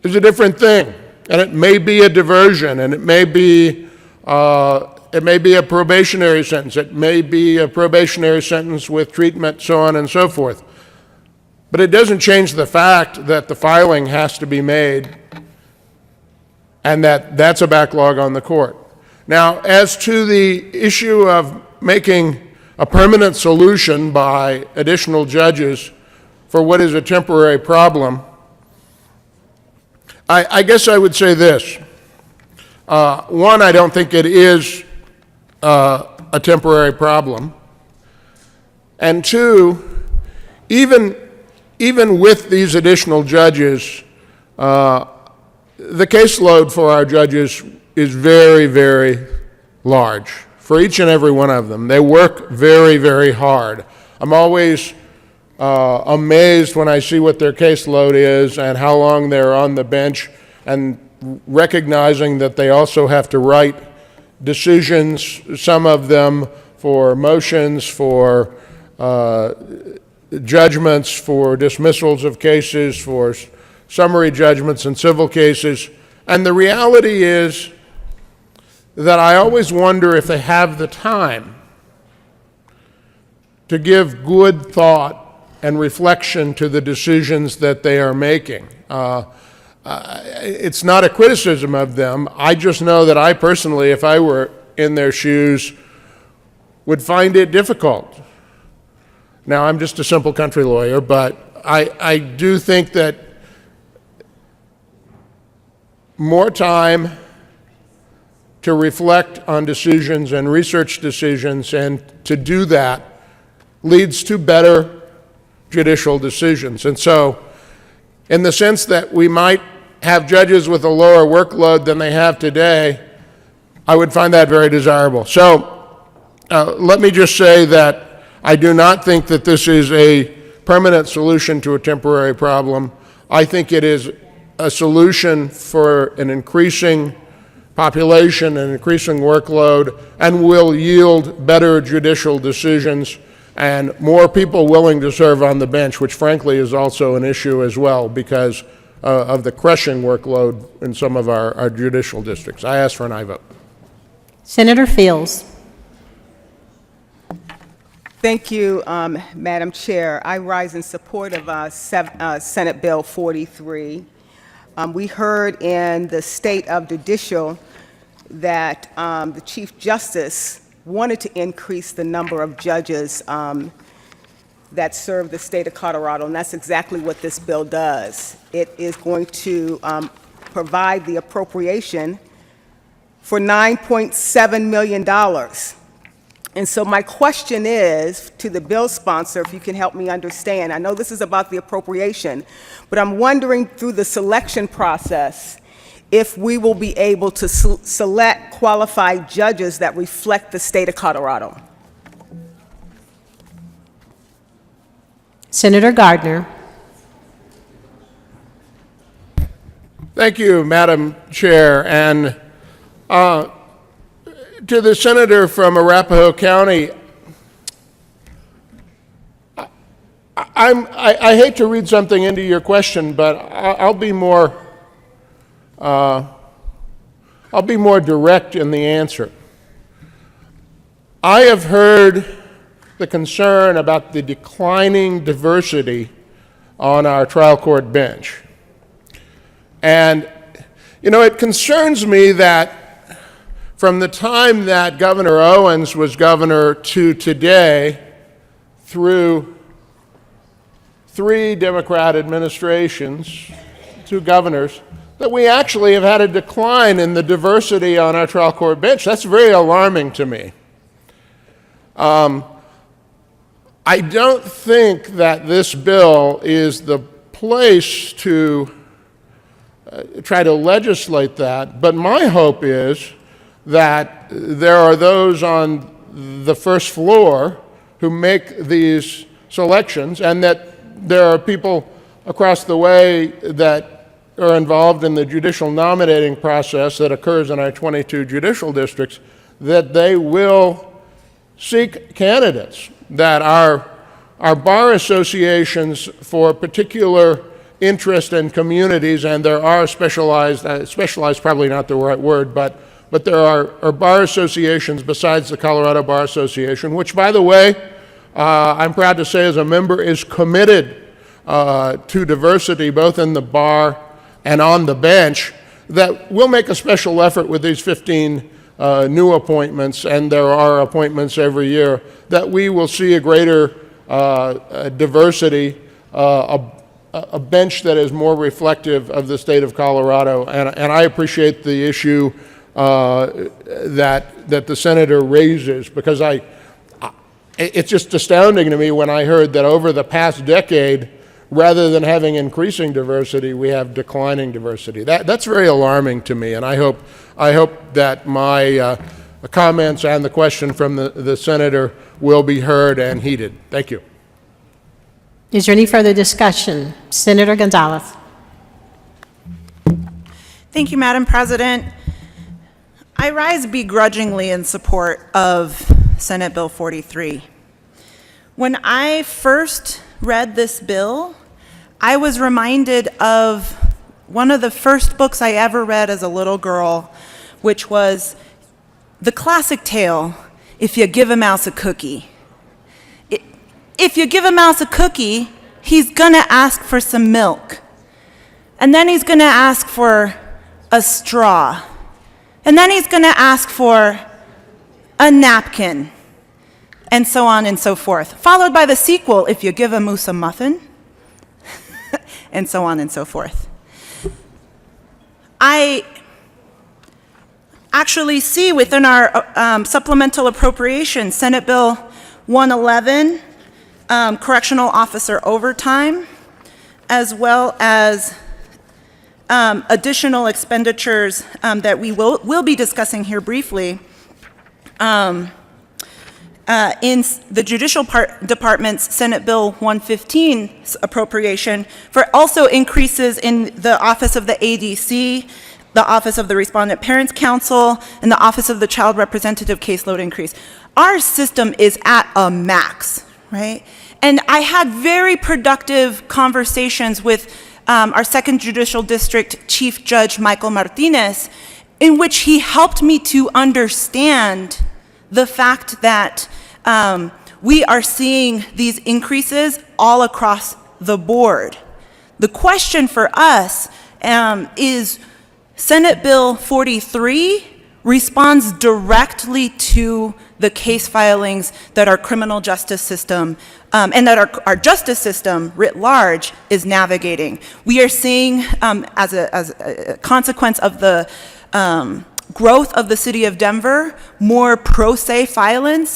is a different thing. And it may be a diversion, and it may be a probationary sentence. It may be a probationary sentence with treatment, so on and so forth. But it doesn't change the fact that the filing has to be made and that's a backlog on the court. Now, as to the issue of making a permanent solution by additional judges for what is a temporary problem, I guess I would say this. One, I don't think it is a temporary problem. And two, even with these additional judges, the caseload for our judges is very, very large for each and every one of them. They work very, very hard. I'm always amazed when I see what their caseload is and how long they're on the bench, and recognizing that they also have to write decisions, some of them for motions, for judgments for dismissals of cases, for summary judgments in civil cases. And the reality is that I always wonder if they have the time to give good thought and reflection to the decisions that they are making. It's not a criticism of them. I just know that I personally, if I were in their shoes, would find it difficult. Now, I'm just a simple country lawyer, but I do think that more time to reflect on decisions and research decisions, and to do that leads to better judicial decisions. And so, in the sense that we might have judges with a lower workload than they have today, I would find that very desirable. So, let me just say that I do not think that this is a permanent solution to a temporary problem. I think it is a solution for an increasing population, an increasing workload, and will yield better judicial decisions and more people willing to serve on the bench, which frankly is also an issue as well because of the crushing workload in some of our judicial districts. I ask for an aye vote. Senator Fields. Thank you, Madam Chair. I rise in support of Senate Bill 43. We heard in the State of Judicial that the Chief Justice wanted to increase the number of judges that serve the state of Colorado, and that's exactly what this bill does. It is going to provide the appropriation for $9.7 million. And so my question is to the bill sponsor, if you can help me understand. I know this is about the appropriation, but I'm wondering through the selection process if we will be able to select qualified judges that reflect the state of Colorado. Senator Gardner. Thank you, Madam Chair. And to the senator from Arapahoe County, I hate to read something into your question, but I'll be more direct in the answer. I have heard the concern about the declining diversity on our trial court bench. And, you know, it concerns me that from the time that Governor Owens was governor to today, through 3 Democrat administrations, 2 governors, that we actually have had a decline in the diversity on our trial court bench. That's very alarming to me. I don't think that this bill is the place to try to legislate that, but my hope is that there are those on the first floor who make these selections, and that there are people across the way that are involved in the judicial nominating process that occurs in our 22 judicial districts, that they will seek candidates, that our bar associations for particular interest and communities, and there are specialized probably not the right word, but there are bar associations besides the Colorado Bar Association, which, by the way, I'm proud to say as a member is committed to diversity both in the bar and on the bench, that we'll make a special effort with these 15 new appointments, and there are appointments every year, that we will see a greater diversity, a bench that is more reflective of the state of Colorado. And I appreciate the issue that the senator raises, because it's just astounding to me when I heard that over the past decade, rather than having increasing diversity, we have declining diversity. That's very alarming to me, and I hope that my comments and the question from the senator will be heard and heeded. Thank you. Is there any further discussion? Senator Gonzalez. Thank you, Madam President. I rise begrudgingly in support of Senate Bill 43. When I first read this bill, I was reminded of one of the first books I ever read as a little girl, which was the classic tale, If You Give a Mouse a Cookie. If you give a mouse a cookie, he's gonna ask for some milk. And then he's gonna ask for a straw. And then he's gonna ask for a napkin. And so on and so forth. Followed by the sequel, If You Give a Moose a Muffin. And so on and so forth. I actually see within our supplemental appropriation, Senate Bill 111, correctional officer overtime, as well as additional expenditures that we will be discussing here briefly in the Judicial Department's Senate Bill 115 appropriation for also increases in the Office of the ADC, the Office of the Respondent Parents Council, and the Office of the Child Representative caseload increase. Our system is at a max, right? And I had very productive conversations with our Second Judicial District Chief Judge Michael Martinez, in which he helped me to understand the fact that we are seeing these increases all across the board. The question for us is Senate Bill 43 responds directly to the case filings that our criminal justice system and that our justice system writ large is navigating. We are seeing, as a consequence of the growth of the city of Denver, more pro se filing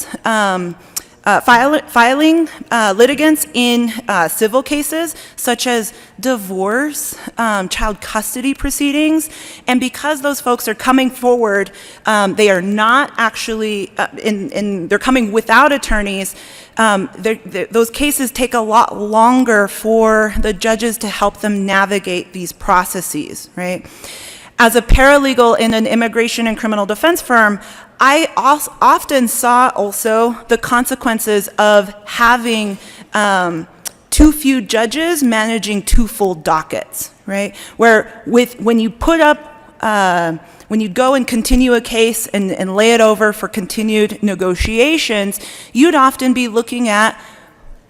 litigants in civil cases, such as divorce, child custody proceedings, and because those folks are coming forward, they are not actually, they're coming without attorneys, those cases take a lot longer for the judges to help them navigate these processes, right? As a paralegal in an immigration and criminal defense firm, I often saw also the consequences of having too few judges managing too full dockets, right? Where when you put up, when you go and continue a case and lay it over for continued negotiations, you'd often be looking at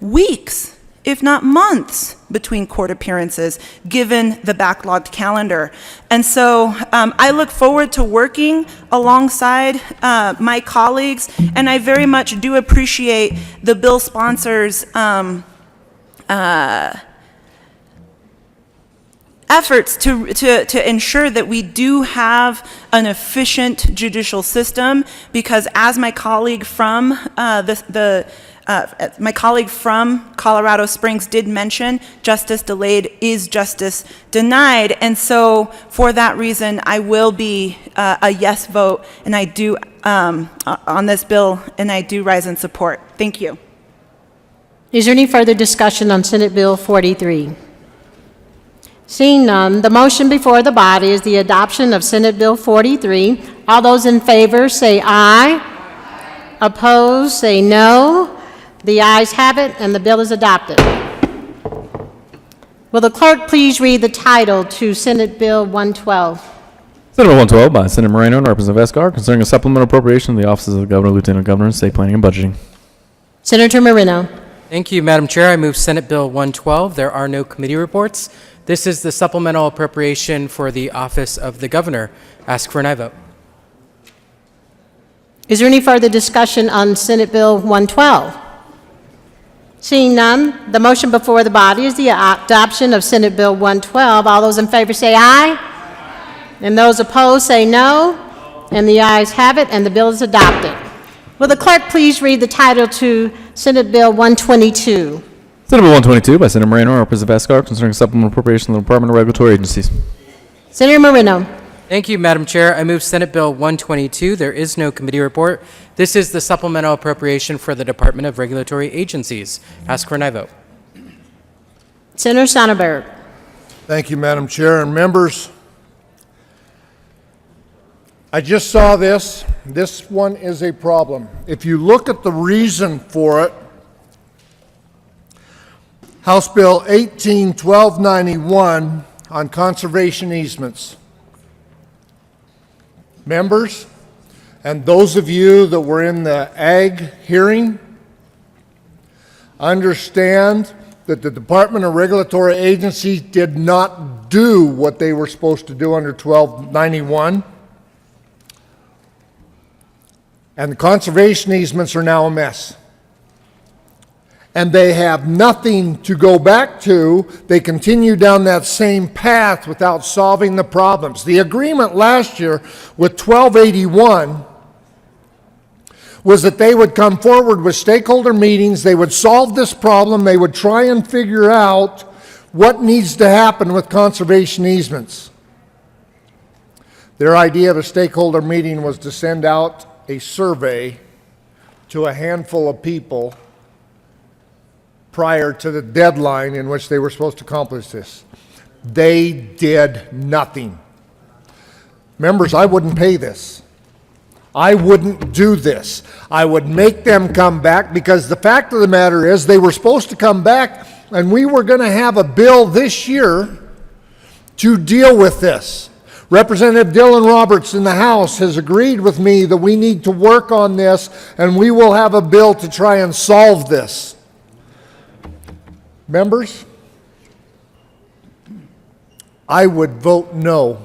weeks, if not months, between court appearances, given the backlogged calendar. And so I look forward to working alongside my colleagues, and I very much do appreciate the bill sponsors' efforts to ensure that we do have an efficient judicial system, because as my colleague from my colleague from Colorado Springs did mention, justice delayed is justice denied. And so for that reason, I will be a yes vote, and I do on this bill, and I do rise in support. Thank you. Is there any further discussion on Senate Bill 43? Seeing none, the motion before the body is the adoption of Senate Bill 43. All those in favor say aye. Opposed, say no. The ayes have it, and the bill is adopted. Will the clerk please read the title to Senate Bill 112? Senate Bill 112 by Senator Moreno and Representative Escar concerning a supplemental appropriation of the offices of the Governor, Lieutenant Governor, and State Planning and Budgeting. Senator Moreno. Thank you, Madam Chair. I move Senate Bill 112. There are no committee reports. This is the supplemental appropriation for the office of the Governor. Ask for an aye vote. Is there any further discussion on Senate Bill 112? Seeing none, the motion before the body is the adoption of Senate Bill 112. All those in favor say aye. And those opposed say no. And the ayes have it, and the bill is adopted. Will the clerk please read the title to Senate Bill 122? Senate Bill 122 by Senator Moreno and Representative Escar concerning supplemental appropriation of the Department of Regulatory Agencies. Senator Moreno. Thank you, Madam Chair. I move Senate Bill 122. There is no committee report. This is the supplemental appropriation for the Department of Regulatory Agencies. Ask for an aye vote. Senator Sonnenberg. Thank you, Madam Chair and members. I just saw this. This one is a problem. If you look at the reason for it, House Bill 18-1291 on conservation easements. Members, and those of you that were in the ag hearing, understand that the Department of Regulatory Agencies did not do what they were supposed to do under 1291. And the conservation easements are now a mess. And they have nothing to go back to. They continue down that same path without solving the problems. The agreement last year with 1281 was that they would come forward with stakeholder meetings, they would solve this problem, they would try and figure out what needs to happen with conservation easements. Their idea of a stakeholder meeting was to send out a survey to a handful of people prior to the deadline in which they were supposed to accomplish this. They did nothing. Members, I wouldn't pay this. I wouldn't do this. I would make them come back, because the fact of the matter is they were supposed to come back and we were going to have a bill this year to deal with this. Representative Dylan Roberts in the House has agreed with me that we need to work on this, and we will have a bill to try and solve this. Members, I would vote no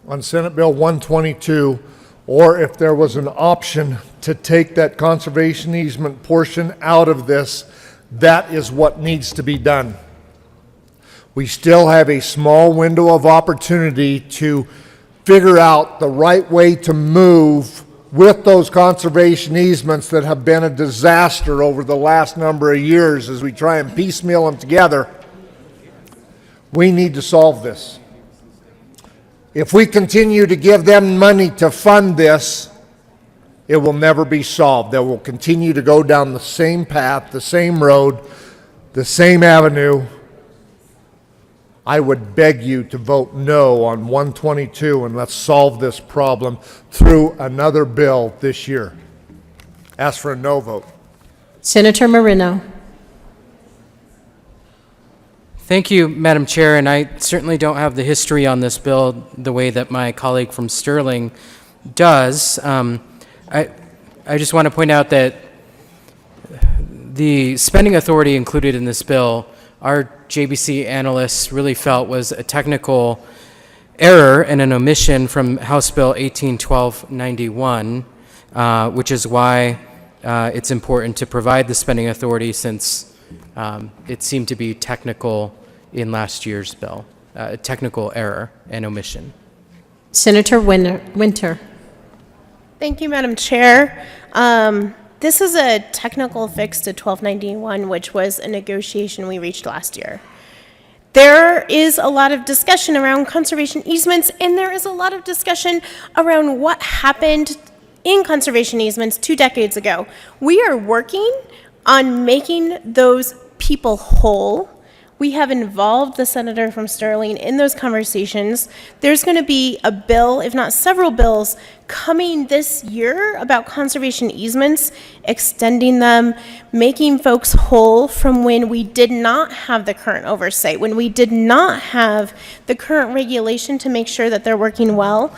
on Senate Bill 122, or if there was an option to take that conservation easement portion out of this, that is what needs to be done. We still have a small window of opportunity to figure out the right way to move with those conservation easements that have been a disaster over the last number of years as we try and piecemeal them together. We need to solve this. If we continue to give them money to fund this, it will never be solved. They will continue to go down the same path, the same road, the same avenue. I would beg you to vote no on 122, and let's solve this problem through another bill this year. Ask for a no vote. Senator Moreno. Thank you, Madam Chair, and I certainly don't have the history on this bill the way that my colleague from Sterling does. I just want to point out that the spending authority included in this bill, our JBC analysts really felt was a technical error and an omission from House Bill 18-1291, which is why it's important to provide the spending authority, since it seemed to be technical in last year's bill, a technical error and omission. Senator Winter. Thank you, Madam Chair. This is a technical fix to 1291, which was a negotiation we reached last year. There is a lot of discussion around conservation easements, and there is a lot of discussion around what happened in conservation easements 2 decades ago. We are working on making those people whole. We have involved the senator from Sterling in those conversations. There's going to be a bill, if not several bills, coming this year about conservation easements, extending them, making folks whole from when we did not have the current oversight, when we did not have the current regulation to make sure that they're working well.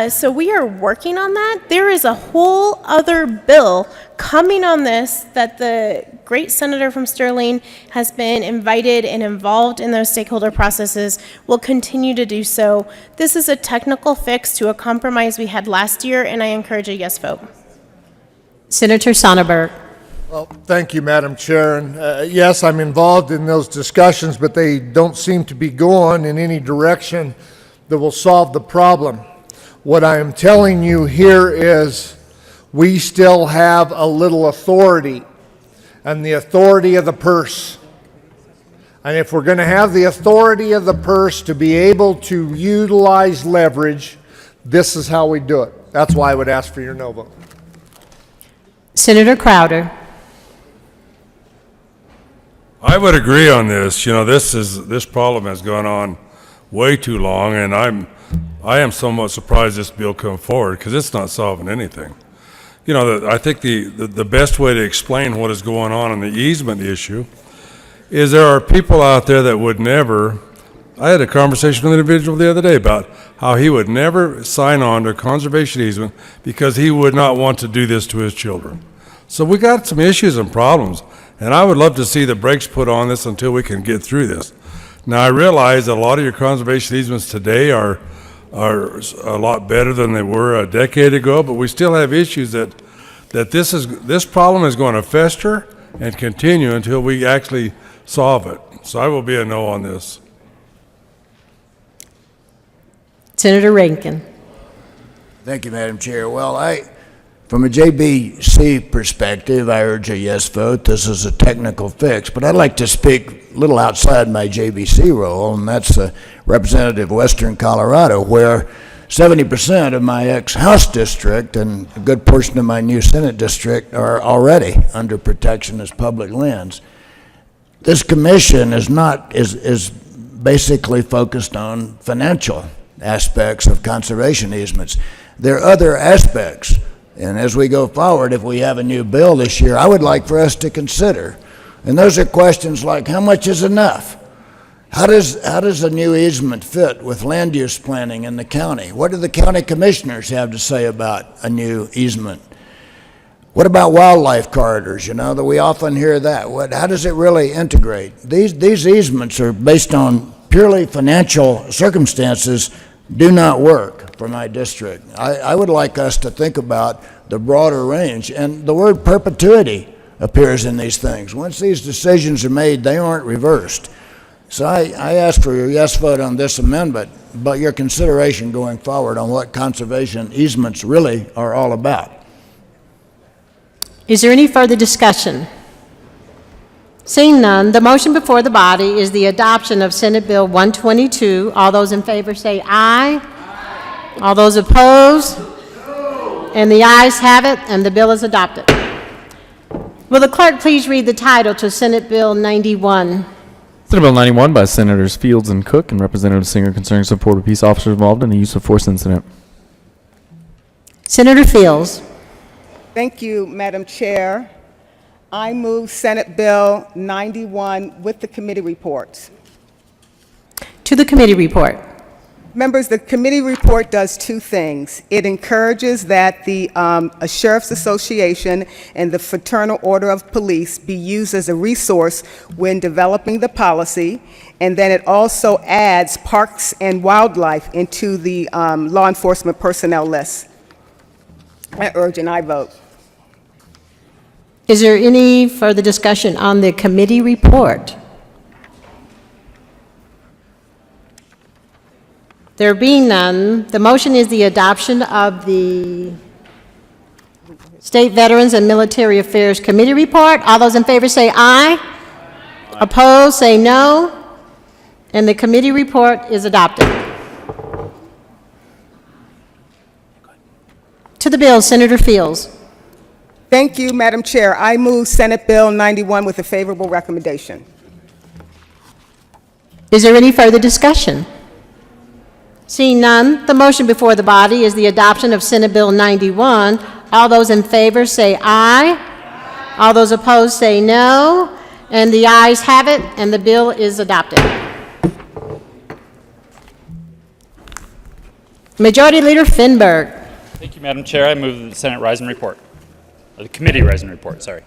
So we are working on that. There is a whole other bill coming on this that the great senator from Sterling has been invited and involved in those stakeholder processes, will continue to do so. This is a technical fix to a compromise we had last year, and I encourage a yes vote. Senator Sonneberg. Well, thank you, Madam Chair. And yes, I'm involved in those discussions, but they don't seem to be going in any direction that will solve the problem. What I am telling you here is we still have a little authority, and the authority of the purse. And if we're going to have the authority of the purse to be able to utilize leverage, this is how we do it. That's why I would ask for your no vote. Senator Crowder. I would agree on this. You know, this problem has gone on way too long, and I am somewhat surprised this bill come forward, because it's not solving anything. You know, I think the best way to explain what is going on in the easement issue is there are people out there that would never, I had a conversation with an individual the other day about how he would never sign on to a conservation easement because he would not want to do this to his children. So we got some issues and problems, and I would love to see the brakes put on this until we can get through this. Now, I realize that a lot of your conservation easements today are a lot better than they were a decade ago, but we still have issues that this problem is going to fester and continue until we actually solve it. So I will be a no on this. Senator Rankin. Thank you, Madam Chair. Well, from a JBC perspective, I urge a yes vote. This is a technical fix, but I'd like to speak a little outside my JBC role, and that's a representative of Western Colorado, where 70% of my ex-House district and a good portion of my new Senate district are already under protection as public lands. This commission is basically focused on financial aspects of conservation easements. There are other aspects, and as we go forward, if we have a new bill this year, I would like for us to consider, and those are questions like, how much is enough? How does a new easement fit with land use planning in the county? What do the county commissioners have to say about a new easement? What about wildlife corridors? You know, that we often hear that. How does it really integrate? These easements are based on purely financial circumstances, do not work for my district. I would like us to think about the broader range, and the word perpetuity appears in these things. Once these decisions are made, they aren't reversed. So I ask for your yes vote on this amendment, but your consideration going forward on what conservation easements really are all about. Is there any further discussion? Seeing none, the motion before the body is the adoption of Senate Bill 122. All those in favor say aye. Aye. All those opposed? No. And the ayes have it, and the bill is adopted. Will the clerk please read the title to Senate Bill 91? Senate Bill 91 by Senators Fields and Cook and Representative Singer concerning support of peace officers involved in the use of force incident. Senator Fields. Thank you, Madam Chair. I move Senate Bill 91 with the committee reports. To the committee report. Members, the committee report does two things. It encourages that the a Sheriff's Association and the Fraternal Order of Police be used as a resource when developing the policy, and then it also adds parks and wildlife into the law enforcement personnel list. I urge and I vote. Is there any further discussion on the committee report? There being none, the motion is the adoption of the State Veterans and Military Affairs Committee report. All those in favor say aye. Aye. Opposed, say no. And the committee report is adopted. To the bill, Senator Fields. Thank you, Madam Chair. I move Senate Bill 91 with a favorable recommendation. Is there any further discussion? Seeing none, the motion before the body is the adoption of Senate Bill 91. All those in favor say aye. Aye. All those opposed say no. And the ayes have it, and the bill is adopted. Majority Leader Finberg. Thank you, Madam Chair. I move the Senate Rise and Report. The committee Rise and Report, sorry.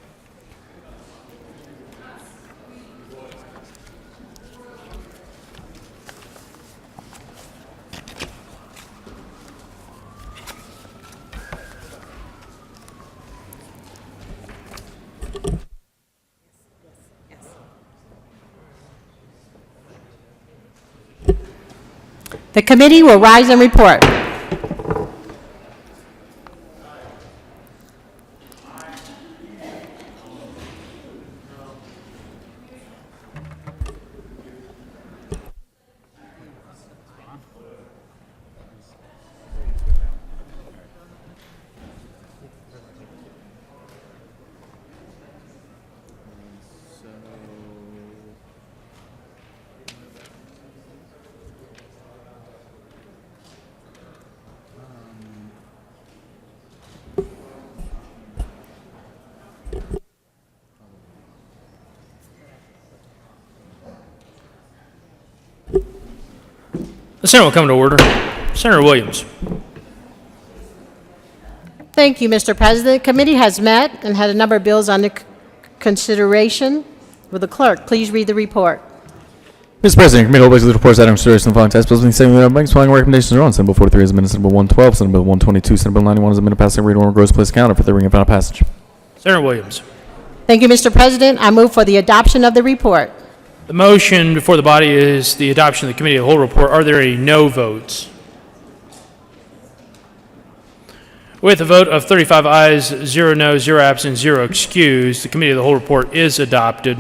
The committee will rise and report. The Senate will come to order. Senator Williams. Thank you, Mr. President. Committee has met and had a number of bills under consideration. Will the clerk please read the report? Mr. President, committee holds the reports items consideration of the following tax bills being seconded by banks. Following recommendations are on. Senate Bill 43 is amended. Senate Bill 112, Senate Bill 122, Senate Bill 91 is amended. Passing reading order gross place calendar for the reading and final passage. Senator Williams. Thank you, Mr. President. I move for the adoption of the report. The motion before the body is the adoption of the committee of the whole report. Are there any no votes? With a vote of 35 ayes, 0 no, 0 absent, 0 excused, the committee of the whole report is adopted.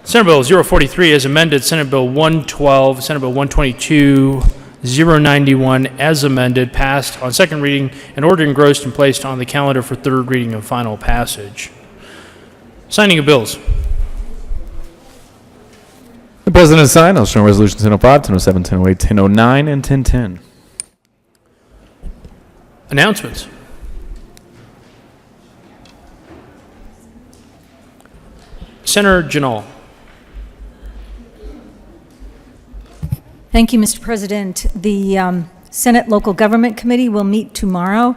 Senate Bill 043 is amended. Senate Bill 112, Senate Bill 122, 091 as amended, passed on second reading and ordered engrossed and placed on the calendar for third reading and final passage. Signing of bills. The President has signed. I'll show resolutions 1005, 1007, 1008, 1009, and 1010. Announcements. Senator Janal. Thank you, Mr. President. The Senate Local Government Committee will meet tomorrow.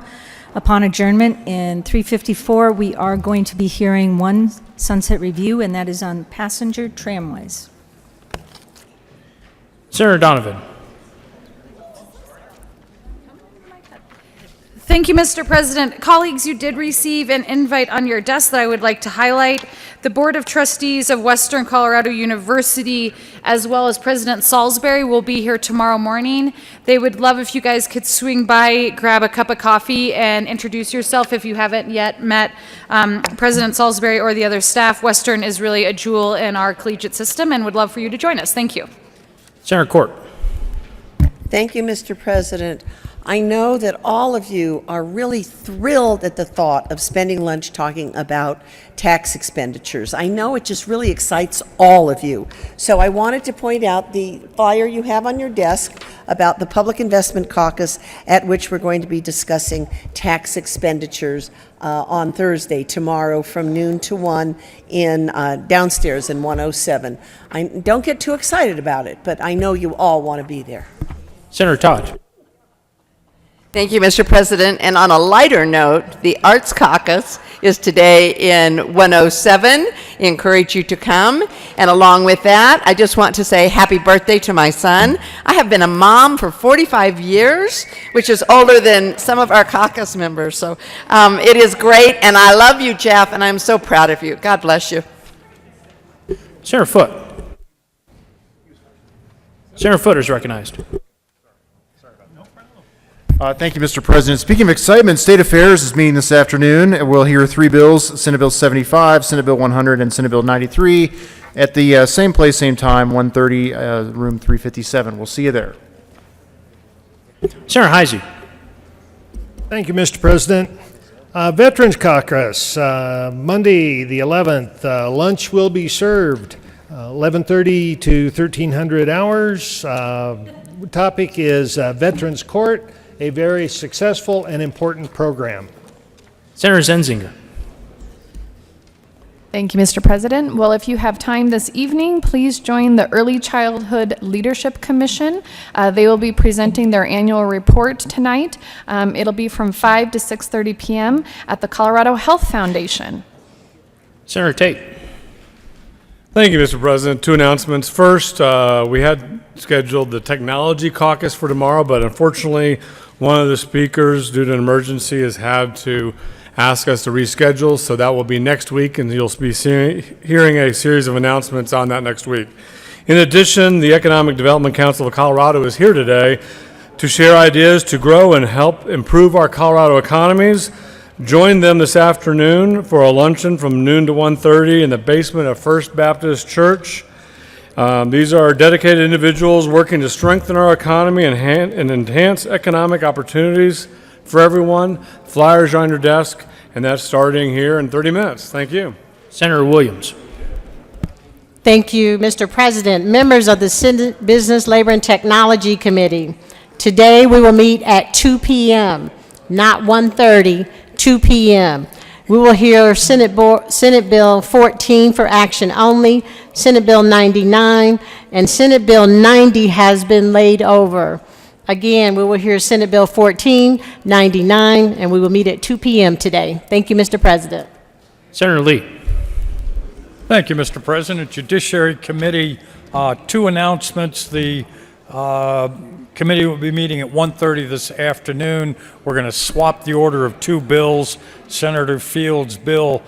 Upon adjournment in 354, we are going to be hearing one sunset review, and that is on passenger tramways. Senator Donovan. Thank you, Mr. President. Colleagues, you did receive an invite on your desk that I would like to highlight. The Board of Trustees of Western Colorado University, as well as President Salisbury, will be here tomorrow morning. They would love if you guys could swing by, grab a cup of coffee, and introduce yourself if you haven't yet met President Salisbury or the other staff. Western is really a jewel in our collegiate system and would love for you to join us. Thank you. Senator Court. Thank you, Mr. President. I know that all of you are really thrilled at the thought of spending lunch talking about tax expenditures. I know it just really excites all of you. So I wanted to point out the flyer you have on your desk about the Public Investment Caucus, at which we're going to be discussing tax expenditures on Thursday, tomorrow, from noon to 1 in downstairs in 107. Don't get too excited about it, but I know you all want to be there. Senator Todd. Thank you, Mr. President. And on a lighter note, the Arts Caucus is today in 107. I encourage you to come. And along with that, I just want to say happy birthday to my son. I have been a mom for 45 years, which is older than some of our caucus members. So it is great. And I love you, Jeff, and I'm so proud of you. God bless you. Senator Foote. Senator Foote is recognized. Thank you, Mr. President. Speaking of excitement, State Affairs is meeting this afternoon. We'll hear three bills, Senate Bill 75, Senate Bill 100, and Senate Bill 93 at the same place, same time, 1:30, room 357. We'll see you there. Senator Heisey. Thank you, Mr. President. Veterans Caucus, Monday the 11th, lunch will be served, 11:30 to 1300 hours. Topic is Veterans Court, a very successful and important program. Senator Zenzinger. Thank you, Mr. President. Well, if you have time this evening, please join the Early Childhood Leadership Commission. They will be presenting their annual report tonight. It'll be from 5 to 6:30 p.m. at the Colorado Health Foundation. Senator Tate. Thank you, Mr. President. Two announcements. First, we had scheduled the Technology Caucus for tomorrow, but unfortunately, one of the speakers, due to an emergency, has had to ask us to reschedule, so that will be next week, and you'll be hearing a series of announcements on that next week. In addition, the Economic Development Council of Colorado is here today to share ideas to grow and help improve our Colorado economies. Join them this afternoon for a luncheon from noon to 1:30 in the basement of First Baptist Church. These are dedicated individuals working to strengthen our economy and enhance economic opportunities for everyone. Flyers are on your desk, and that's starting here in 30 minutes. Thank you. Senator Williams. Thank you, Mr. President. Members of the Senate Business, Labor, and Technology Committee, today we will meet at 2 p.m., not 1:30, 2 p.m. We will hear Senate Bill 14 for action only, Senate Bill 99, and Senate Bill 90 has been laid over. Again, we will hear Senate Bill 14, 99, and we will meet at 2 p.m. today. Thank you, Mr. President. Senator Lee. Thank you, Mr. President. Judiciary Committee, two announcements. The committee will be meeting at 1:30 this afternoon. We're going to swap the order of two bills. Senator Fields' Bill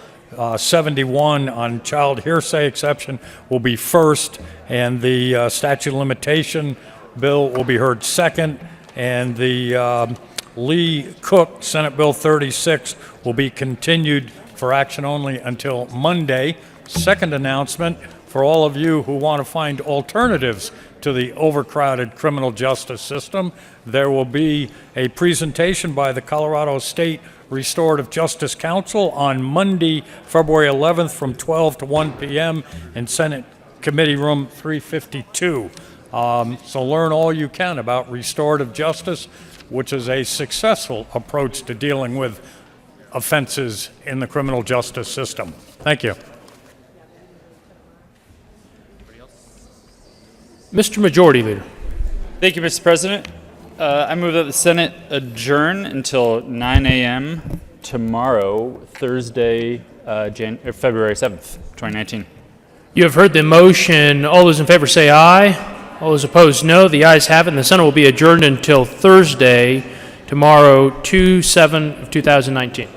71 on child hearsay exception will be first, and the statute of limitation bill will be heard second, and the Lee Cook Senate Bill 36 will be continued for action only until Monday. Second announcement, for all of you who want to find alternatives to the overcrowded criminal justice system, there will be a presentation by the Colorado State Restorative Justice Council on Monday, February 11th from 12 to 1 p.m. in Senate Committee Room 352. So learn all you can about restorative justice, which is a successful approach to dealing with offenses in the criminal justice system. Thank you. Mr. Majority Leader. Thank you, Mr. President. I move that the Senate adjourn until 9 a.m. tomorrow, Thursday, February 7th, 2019. You have heard the motion. All those in favor say aye. All those opposed, no. The ayes have it, and the Senate will be adjourned until Thursday, tomorrow, 2/7/2019.